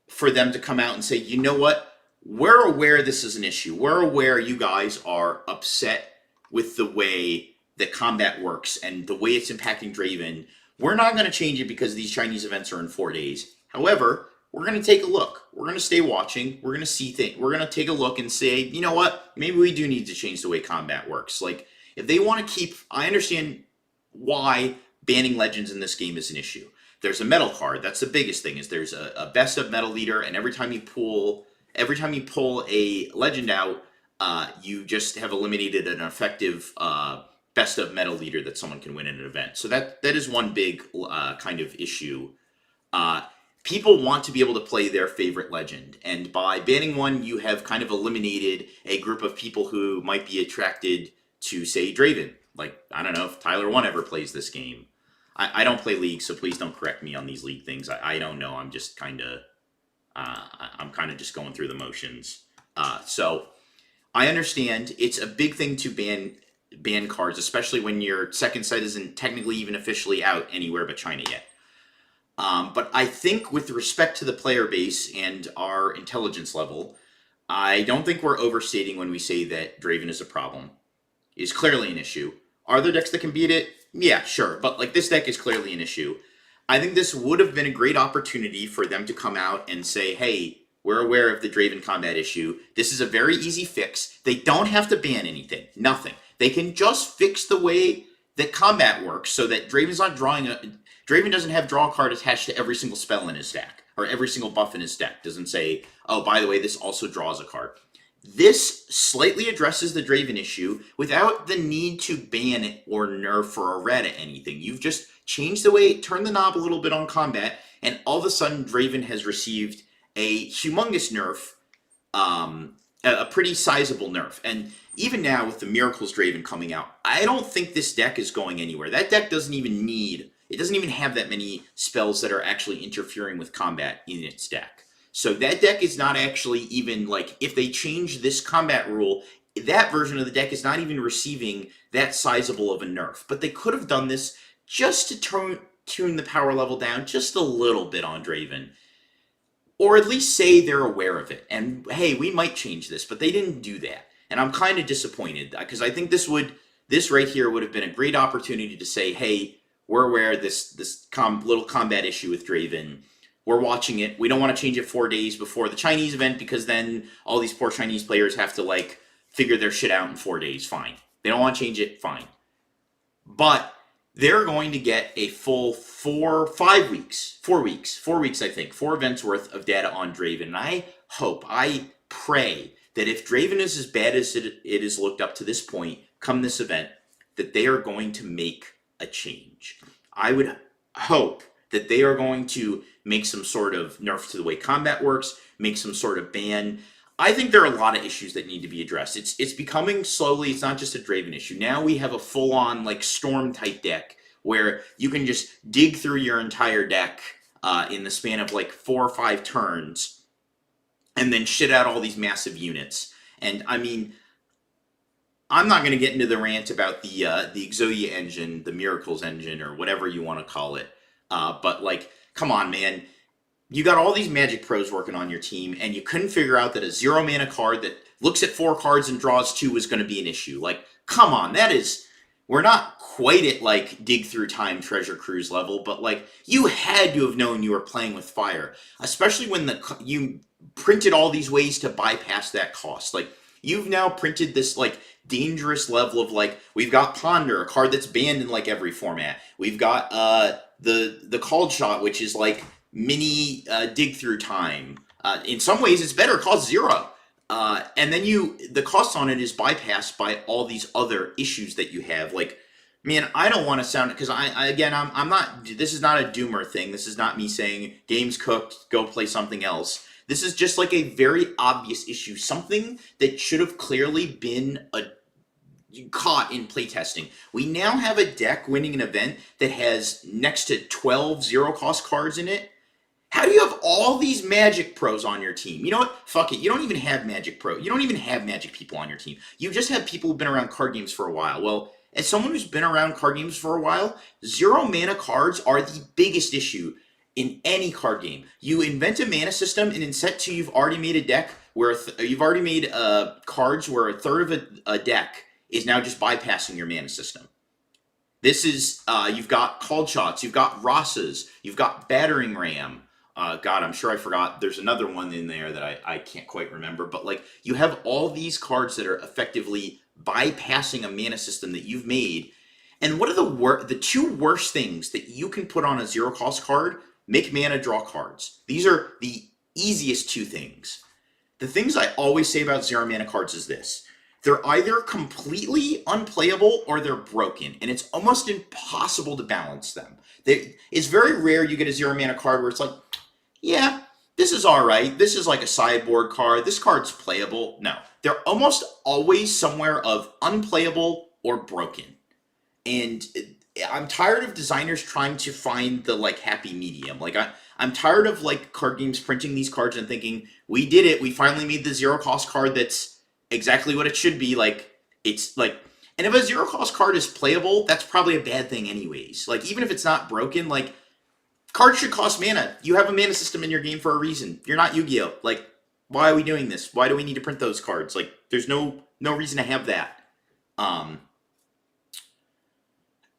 for them to come out and say, you know what, we're aware this is an issue, we're aware you guys are upset with the way that combat works and the way it's impacting Draven. We're not going to change it because these Chinese events are in 4 days. However, we're going to take a look. We're going to stay watching. We're going to see things. We're going to take a look and say, you know what? Maybe we do need to change the way combat works. Like, if they want to keep, I understand why banning legends in this game is an issue. There's a metal card. That's the biggest thing. Is there's a best of metal leader, and every time you pull a legend out, you just have eliminated an effective best of metal leader that someone can win in an event. So that is one big kind of issue. People want to be able to play their favorite legend, and by banning one, you have kind of eliminated a group of people who might be attracted to, say, Draven. Like, I don't know if Tyler One ever plays this game. I don't play League, so please don't correct me on these League things. I don't know. I'm just kind of just going through the motions. So I understand it's a big thing to ban cards, especially when your second set isn't technically even officially out anywhere but China yet. But I think with respect to the player base and our intelligence level, I don't think we're overstating when we say that Draven is a problem. It's clearly an issue. Are there decks that can beat it? Yeah, sure. But like, this deck is clearly an issue. I think this would have been a great opportunity for them to come out and say, hey, we're aware of the Draven combat issue. This is a very easy fix. They don't have to ban anything. Nothing. They can just fix the way that combat works so that Draven's not drawing Draven doesn't have draw card attached to every single spell in his deck, or every single buff in his deck. Doesn't say, oh, by the way, this also draws a card. This slightly addresses the Draven issue without the need to ban it or nerf or errata anything. You've just changed the way, turned the knob a little bit on combat, and all of a sudden Draven has received a humongous nerf, a pretty sizable nerf. And even now with the Miracles Draven coming out, I don't think this deck is going anywhere. That deck doesn't even have that many spells that are actually interfering with combat in its deck. So that deck is not actually even, like, if they change this combat rule, that version of the deck is not even receiving that sizable of a nerf. But they could have done this just to tune the power level down just a little bit on Draven. Or at least say they're aware of it. And, hey, we might change this, but they didn't do that. And I'm kind of disappointed, because I think this right here would have been a great opportunity to say, hey, we're aware of this little combat issue with Draven. We're watching it. We don't want to change it 4 days before the Chinese event, because then all these poor Chinese players have to, like, figure their shit out in 4 days. Fine. They don't want to change it. Fine. But they're going to get a full 4 weeks, I think, 4 events worth of data on Draven. And I pray that if Draven is as bad as it is looked up to this point, come this event, that they are going to make a change. I would hope that they are going to make some sort of nerf to the way combat works, make some sort of ban. I think there are a lot of issues that need to be addressed. It's becoming slowly, it's not just a Draven issue. Now we have a full-on, like, Storm type deck where you can just dig through your entire deck in the span of like 4 or 5 turns and then shit out all these massive units. And I mean, I'm not going to get into the rant about the Exodia engine, the Miracles engine, or whatever you want to call it. But, like, come on, man. You got all these Magic pros working on your team, and you couldn't figure out that a 0 mana card that looks at 4 cards and draws 2 was going to be an issue. Like, come on, we're not quite at, like, Dig Through Time Treasure Cruise level, but, like, you had to have known you were playing with fire. Especially when you printed all these ways to bypass that cost. Like, you've now printed this, like, dangerous level of, like, we've got Ponder, a card that's banned in, like, every format. We've got the Called Shot, which is, like, mini Dig Through Time. In some ways, it's better. It costs 0. And then the cost on it is bypassed by all these other issues that you have. Like, man, I don't want to sound, because I'm not, this is not a doomer thing. This is not me saying game's cooked, go play something else. This is just like a very obvious issue. Something that should have clearly been caught in playtesting. We now have a deck winning an event that has next to 12 zero-cost cards in it. How do you have all these Magic pros on your team? You know what? Fuck it. You don't even have Magic pro. You don't even have Magic people on your team. You just have people who've been around card games for a while. Well, as someone who's been around card games for a while, 0 mana cards are the biggest issue in any card game. You invent a mana system, and in set 2, you've already made a deck where you've already made cards where a third of a deck is now just bypassing your mana system. This is, you've got Called Shots, you've got Rossas, you've got Battering Ram. God, I'm sure I forgot. There's another one in there that I can't quite remember. But, like, you have all these cards that are effectively bypassing a mana system that you've made. And what are the 2 worst things that you can put on a 0-cost card? Make mana, draw cards. These are the easiest 2 things. The things I always say about 0 mana cards is this. They're either completely unplayable or they're broken, and it's almost impossible to balance them. It's very rare you get a 0 mana card where it's like, yeah, this is alright, this is like a sideboard card, this card's playable. No, they're almost always somewhere of unplayable or broken. And I'm tired of designers trying to find the, like, happy medium. Like, I'm tired of, like, card games printing these cards and thinking, we did it, we finally made the 0-cost card that's exactly what it should be. Like, it's like, and if a 0-cost card is playable, that's probably a bad thing anyways. Like, even if it's not broken, like, cards should cost mana. You have a mana system in your game for a reason. You're not Yu-Gi-Oh! Like, why are we doing this? Why do we need to print those cards? Like, there's no reason to have that.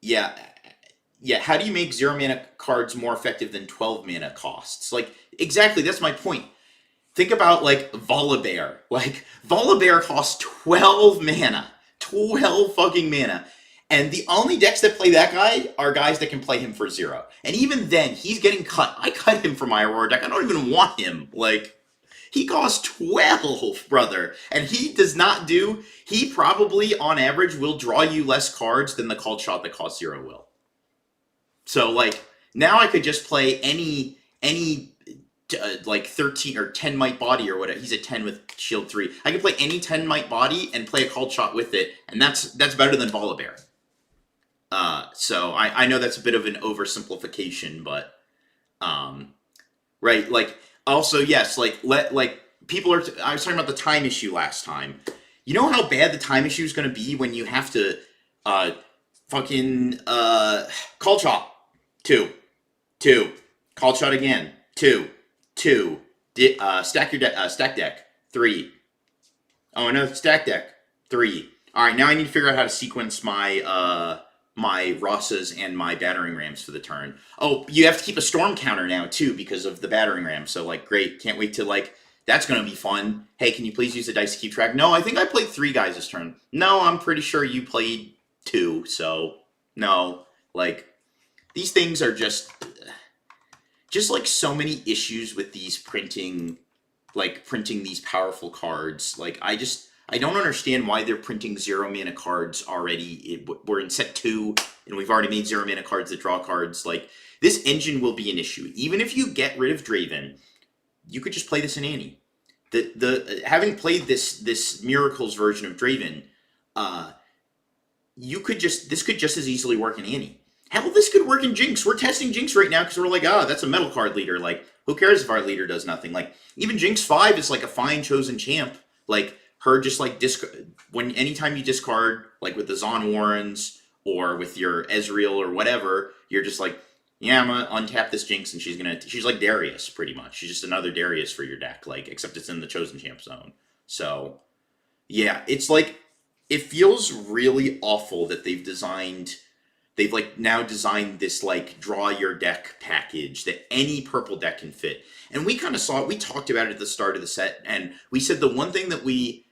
Yeah, how do you make 0 mana cards more effective than 12 mana costs? Like, exactly, that's my point. Think about, like, Volibear. Like, Volibear costs 12 mana. 12 fucking mana. And the only decks that play that guy are guys that can play him for 0. And even then, he's getting cut. I cut him for my Aurora deck. I don't even want him. Like, He costs 12, brother. And he does not do, he probably, on average, will draw you less cards than the called shot that costs 0 will. So, like, now I could just play any like 13 or 10 might body or whatever. He's a 10 with shield 3. I could play any 10 might body and play a called shot with it, and that's better than Bala Bear. So I know that's a bit of an oversimplification, but right, like, also, yes, like, people are, I was talking about the time issue last time. You know how bad the time issue is going to be when you have to fucking call shot 2 call shot again 2 stack your deck, stack deck 3. Oh, no, stack deck 3. All right, now I need to figure out how to sequence my my Rasas and my battering rams for the turn. Oh, you have to keep a storm counter now too because of the battering ram. So, like, great, can't wait to, like, that's gonna be fun. Hey, can you please use the dice to keep track? No, I think I played 3 guys this turn. No, I'm pretty sure you played 2. So no, like, these things are just like so many issues with these printing these powerful cards. Like, I don't understand why they're printing 0 mana cards already. We're in set 2, and we've already made 0 mana cards that draw cards. Like, this engine will be an issue. Even if you get rid of Draven, you could just play this in Annie. Having played this Miracles version of Draven, this could just as easily work in Annie. Hell, this could work in Jinx. We're testing Jinx right now because we're like, that's a metal card leader. Like, who cares if our leader does nothing? Like, even Jinx 5 is like a fine chosen champ. Like, her just like anytime you discard, like with the Zon Warrens or with your Ezreal or whatever, you're just like, yeah, I'm gonna untap this Jinx and she's like Darius pretty much. She's just another Darius for your deck, like, except it's in the chosen champ zone. So yeah, it's like, it feels really awful that they've like now designed this like draw your deck package that any purple deck can fit. And we kind of saw it, we talked about it at the start of the set, and we said the one thing that we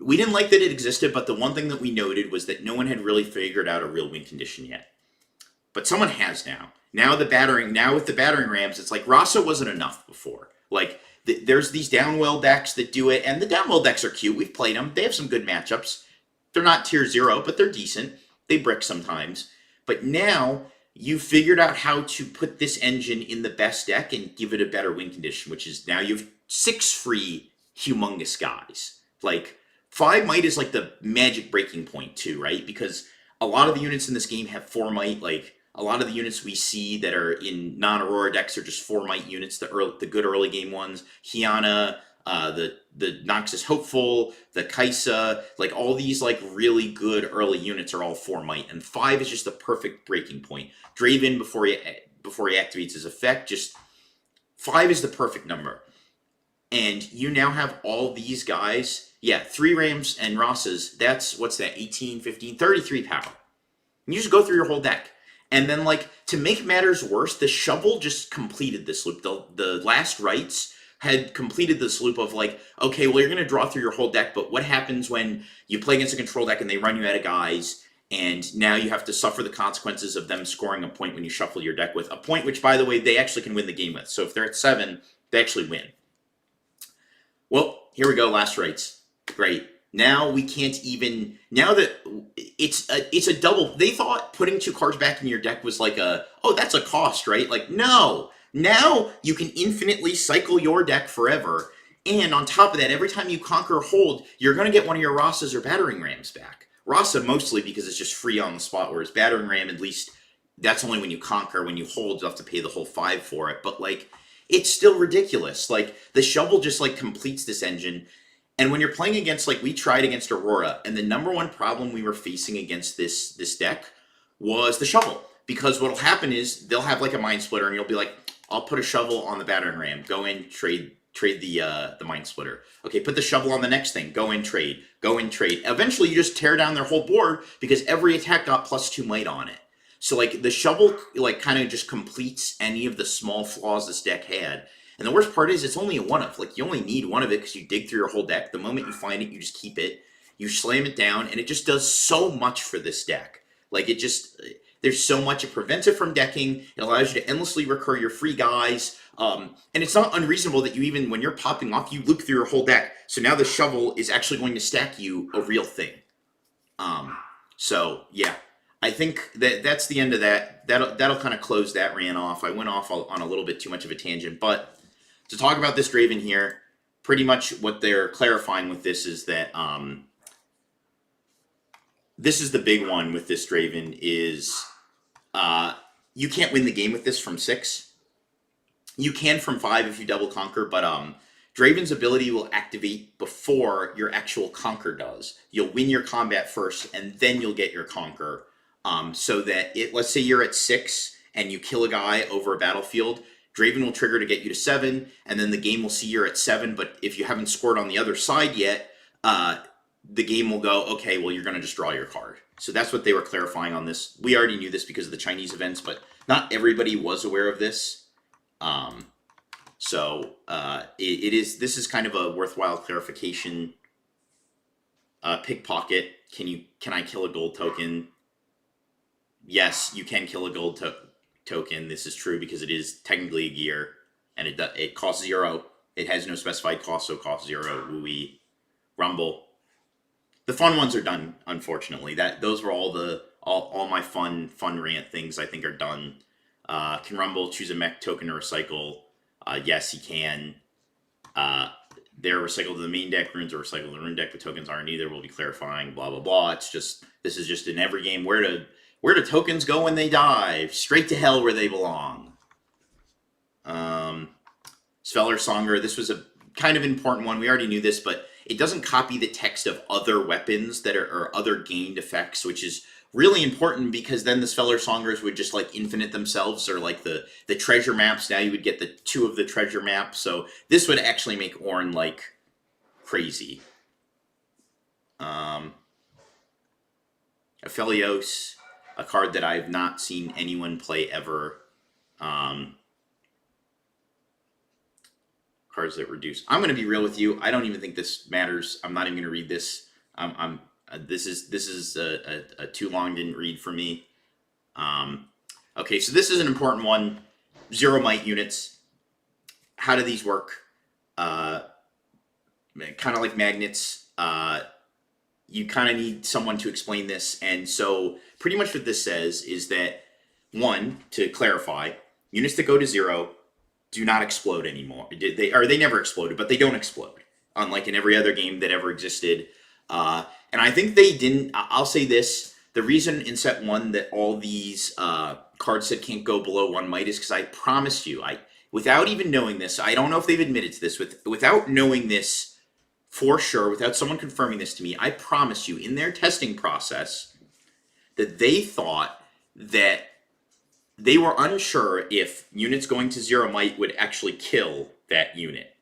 didn't like that it existed, but the one thing that we noted was that no one had really figured out a real win condition yet. But someone has now. Now with the battering rams, it's like Rasa wasn't enough before. Like, there's these downwell decks that do it, and the downwell decks are cute. We've played them. They have some good matchups. They're not tier 0, but they're decent. They brick sometimes. But now you've figured out how to put this engine in the best deck and give it a better win condition, which is now you have 6 free humongous guys. Like, 5 might is like the magic breaking point too, right? Because a lot of the units in this game have 4 might. Like, a lot of the units we see that are in non-Aurora decks are just 4 might units, the good early game ones. Kiana, the Noxus Hopeful, the Kaisa, like, all these like really good early units are all 4 might, and 5 is just the perfect breaking point. Draven, before he activates his effect, just 5 is the perfect number. And you now have all these guys. Yeah, 3 Rams and Rasas, that's, what's that, 18, 15, 33 power. And you just go through your whole deck. And then, like, to make matters worse, the Shovel just completed this loop. The last rites had completed this loop of like, okay, well, you're going to draw through your whole deck, but what happens when you play against a control deck and they run you out of guys, and now you have to suffer the consequences of them scoring a point when you shuffle your deck with a point, which, by the way, they actually can win the game with. So if they're at 7, they actually win. Well, here we go, last rites. Great. Now we can't even, now that it's a double, they thought putting 2 cards back in your deck was like that's a cost, right? Like, no. Now you can infinitely cycle your deck forever, and on top of that, every time you conquer or hold, you're going to get one of your Rasas or battering rams back. Rasa mostly because it's just free on the spot, whereas battering ram, at least, that's only when you conquer. When you hold, you have to pay the whole 5 for it, but like, it's still ridiculous. Like, the Shovel just like completes this engine. And when you're playing against, like, we tried against Aurora, and the number one problem we were facing against this deck was the Shovel. Because what'll happen is they'll have like a Mind Splitter, and you'll be like, I'll put a Shovel on the battering ram. Go in, trade the Mind Splitter. Okay, put the Shovel on the next thing. Go in, trade. Go in, trade. Eventually, you just tear down their whole board because every attack got +2 might on it. So, like, the Shovel, like, kind of just completes any of the small flaws this deck had. And the worst part is it's only a one-of. Like, you only need one of it because you dig through your whole deck. The moment you find it, you just keep it. You slam it down, and it just does so much for this deck. Like, it just, there's so much. It prevents it from decking. It allows you to endlessly recur your free guys. And it's not unreasonable that you even, when you're popping off, you look through your whole deck. So now the shovel is actually going to stack you a real thing. So yeah, I think that's the end of that. That'll kind of close that rant off. I went off on a little bit too much of a tangent, but to talk about this Draven here, pretty much what they're clarifying with this is that this is the big one with this Draven is you can't win the game with this from 6. You can from 5 if you double conquer, but Draven's ability will activate before your actual conquer does. You'll win your combat first, and then you'll get your conquer. So that let's say you're at 6 and you kill a guy over a battlefield, Draven will trigger to get you to 7, and then the game will see you're at 7. But if you haven't scored on the other side yet, the game will go, okay, well, you're going to just draw your card. So that's what they were clarifying on this. We already knew this because of the Chinese events, but not everybody was aware of this. This is kind of a worthwhile clarification. Pickpocket. Can I kill a gold token? Yes, you can kill a gold token. This is true because it is technically a gear, and it costs 0. It has no specified cost, so it costs 0. Wooey. Rumble. The fun ones are done, unfortunately. Those were all my fun rant things I think are done. Can Rumble choose a mech token to recycle? Yes, he can. They're recycled to the main deck. Runes are recycled to the rune deck, but tokens aren't either. We'll be clarifying. Blah blah blah. This is just in every game. Where do tokens go when they die? Straight to hell where they belong. Sveller Songer. This was a kind of important one. We already knew this, but it doesn't copy the text of other weapons or other gained effects, which is really important because then the Sveller Songers would just like infinite themselves, or like the treasure maps. Now you would get the 2 of the treasure map. So this would actually make Ornn like crazy. Aphelios, a card that I've not seen anyone play ever. Cards that reduce. I'm going to be real with you. I don't even think this matters. I'm not even going to read this. This is a too long didn't read for me. Okay, so this is an important one. 0 might units. How do these work? Kind of like magnets. You kind of need someone to explain this. And so pretty much what this says is that, 1, to clarify, units that go to 0 do not explode anymore. They never exploded, but they don't explode. Unlike in every other game that ever existed. And I think they didn't. I'll say this. The reason in set 1 that all these cards that can't go below 1 might is because I promise you, without even knowing this, I don't know if they've admitted to this, without knowing this for sure, without someone confirming this to me, I promise you, in their testing process, that they thought that they were unsure if units going to 0 might would actually kill that unit.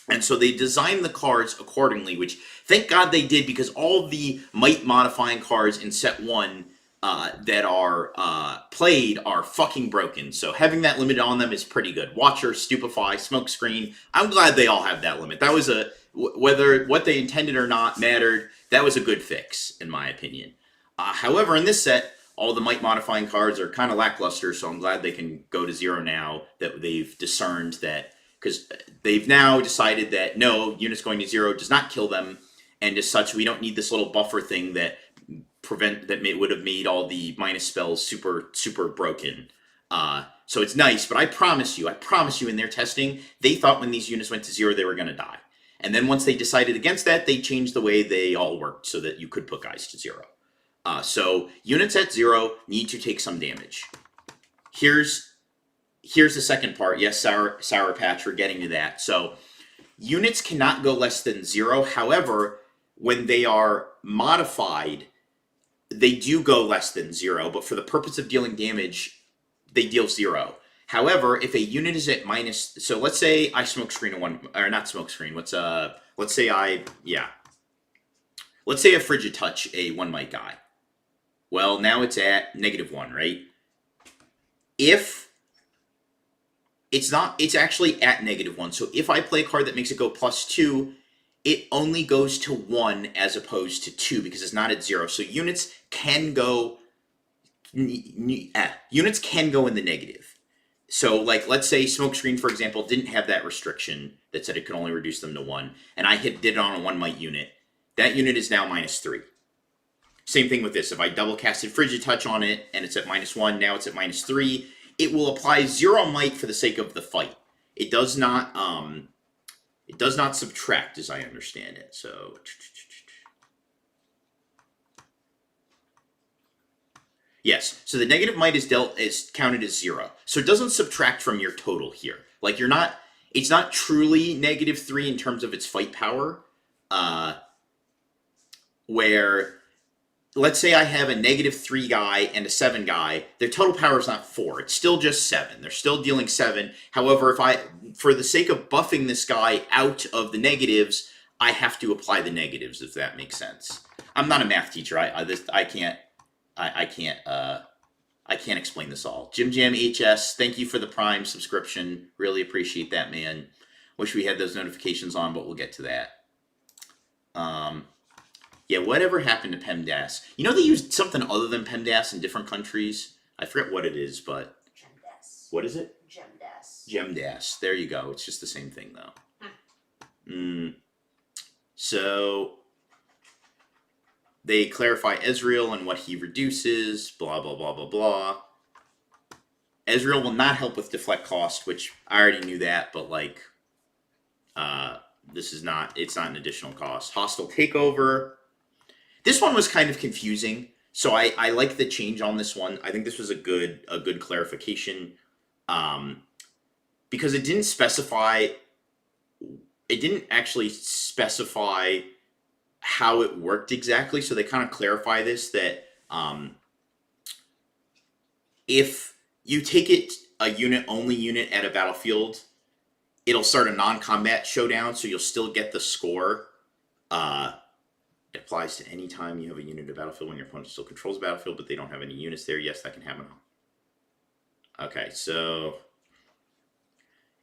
And so they designed the cards accordingly, which thank God they did, because all the might modifying cards in set 1 that are played are fucking broken. So having that limit on them is pretty good. Watcher, Stupefy, Smokescreen. I'm glad they all have that limit. That was whether what they intended or not mattered, that was a good fix, in my opinion. However, in this set, all the might modifying cards are kind of lackluster, so I'm glad they can go to 0 now, that they've discerned that, because they've now decided that no, units going to 0 does not kill them, and as such, we don't need this little buffer thing that would have made all the minus spells super broken. So it's nice, but I promise you, in their testing, they thought when these units went to 0, they were going to die. And then once they decided against that, they changed the way they all worked so that you could put guys to 0. So units at 0 need to take some damage. Here's the second part. Yes, Sour Patch, we're getting to that. So units cannot go less than 0. However, when they are modified, they do go less than 0. But for the purpose of dealing damage, they deal 0. However, if a unit is at minus, so let's say I smokescreen a 1, or not smokescreen. Let's say a Frigid Touch a 1 might guy. Well, now it's at -1, right? If it's not, it's actually at -1. So if I play a card that makes it go +2, it only goes to 1 as opposed to 2 because it's not at 0. So units can go in the negative. So, like, let's say Smokescreen, for example, didn't have that restriction that said it could only reduce them to 1, and I did it on a 1 might unit. That unit is now -3. Same thing with this. If I double casted Frigid Touch on it and it's at -1, now it's at -3, it will apply 0 might for the sake of the fight. It does not subtract, as I understand it. So yes, so the negative might is counted as 0. So it doesn't subtract from your total here. Like it's not truly -3 in terms of its fight power. Where let's say I have a -3 guy and a 7 guy, their total power is not 4. It's still just 7. They're still dealing 7. However, for the sake of buffing this guy out of the negatives, I have to apply the negatives, if that makes sense. I'm not a math teacher. I can't explain this all. Jim Jam HS, thank you for the Prime subscription. Really appreciate that, man. Wish we had those notifications on, but we'll get to that. Yeah, whatever happened to PEMDAS? You know they used something other than PEMDAS in different countries? I forget what it is, but... GEMDAS. What is it? GEMDAS. GEMDAS. There you go. It's just the same thing, though. So... They clarify Ezreal and what he reduces, blah, blah, blah, blah, blah. Ezreal will not help with deflect cost, which I already knew that, but, like... it's not an additional cost. Hostile takeover. This one was kind of confusing, so I like the change on this one. I think this was a good clarification, because it didn't actually specify how it worked exactly. So they kind of clarify this, that if you take a only unit at a battlefield, it'll start a non-combat showdown, so you'll still get the score. It applies to any time you have a unit at a battlefield when your opponent still controls the battlefield, but they don't have any units there. Yes, that can happen. Okay, so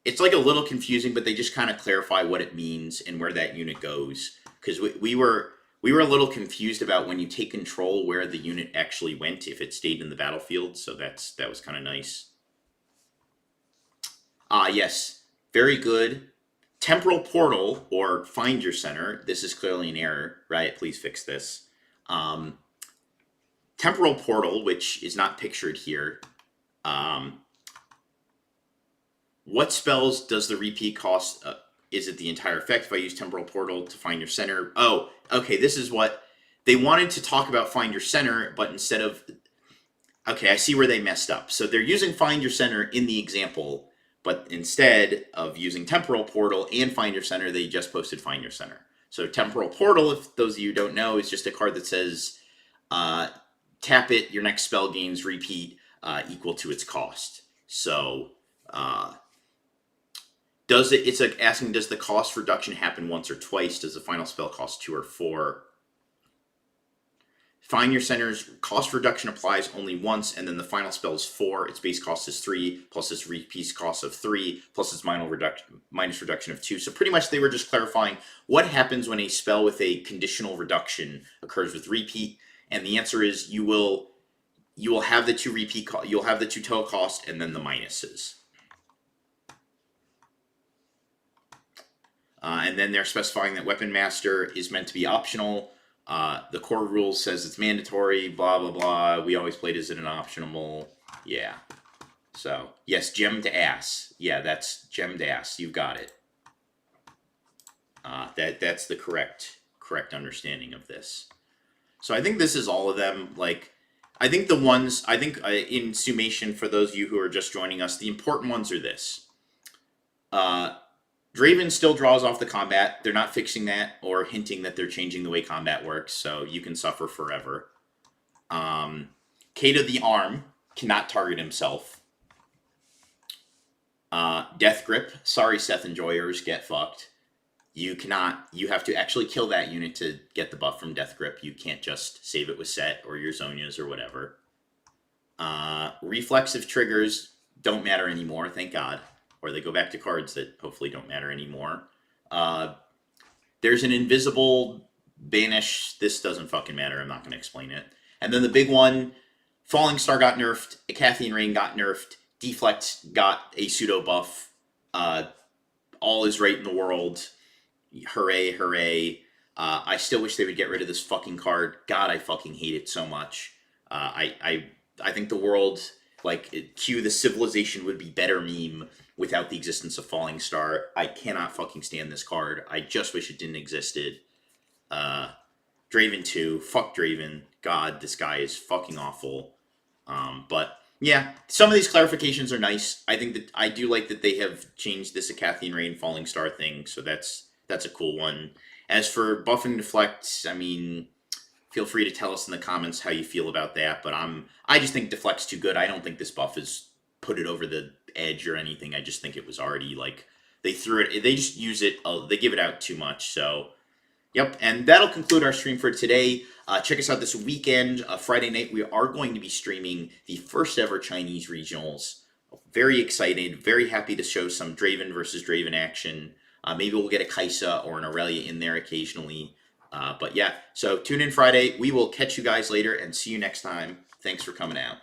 it's like a little confusing, but they just kind of clarify what it means and where that unit goes. Because we were a little confused about when you take control where the unit actually went, if it stayed in the battlefield. So that was kind of nice. Yes, very good. Temporal Portal, or Find Your Center. This is clearly an error, right? Please fix this. Temporal Portal, which is not pictured here. What spells does the repeat cost? Is it the entire effect if I use Temporal Portal to find your center? Oh, okay, this is what... They wanted to talk about Find Your Center, but instead of... Okay, I see where they messed up. So they're using Find Your Center in the example, but instead of using Temporal Portal and Find Your Center, they just posted Find Your Center. So Temporal Portal, if those of you don't know, is just a card that says, tap it, your next spell gains repeat equal to its cost. So, it's like asking, does the cost reduction happen once or twice? Does the final spell cost 2 or 4? Find Your Center's cost reduction applies only once, and then the final spell is 4. Its base cost is 3, plus its repeat cost of 3, plus its minus reduction of 2. So pretty much they were just clarifying what happens when a spell with a conditional reduction occurs with repeat, and the answer is you will have the 2 repeat you'll have the 2 total cost and then the minuses. And then they're specifying that Weapon Master is meant to be optional. The core rule says it's mandatory, blah, blah, blah. We always played as an optional. Yeah. So, yes, gemmed ass. Yeah, that's gemmed ass. You've got it. That's the correct understanding of this. So I think this is all of them. Like, I think in summation, for those of you who are just joining us, the important ones are this. Draven still draws off the combat. They're not fixing that or hinting that they're changing the way combat works, so you can suffer forever. Kato the Arm cannot target himself. Death Grip, sorry Seth Enjoyers, get fucked. You have to actually kill that unit to get the buff from Death Grip. You can't just save it with Set or your Zonias or whatever. Reflexive triggers don't matter anymore, thank God. Or they go back to cards that hopefully don't matter anymore. There's an invisible banish. This doesn't fucking matter. I'm not going to explain it. And then the big one, Falling Star got nerfed. Icathian Rain got nerfed. Deflect got a pseudo buff. All is right in the world. Hooray, hooray. I still wish they would get rid of this fucking card. God, I fucking hate it so much. I think the world, like, cue the civilization would be better meme without the existence of Falling Star. I cannot fucking stand this card. I just wish it didn't existed. Draven 2, fuck Draven. God, this guy is fucking awful. But yeah, some of these clarifications are nice. I think that I do like that they have changed this Acathian Rain Falling Star thing, so that's a cool one. As for buff and deflect, I mean, feel free to tell us in the comments how you feel about that. But I just think deflect's too good. I don't think this buff is put it over the edge or anything. I just think it was already like they threw it. They just use it. They give it out too much. So yep, and that'll conclude our stream for today. Check us out this weekend, Friday night. We are going to be streaming the first ever Chinese regionals. Very excited, very happy to show some Draven versus Draven action. Maybe we'll get a Kaisa or an Aurelia in there occasionally. But yeah, so tune in Friday. We will catch you guys later and see you next time. Thanks for coming out.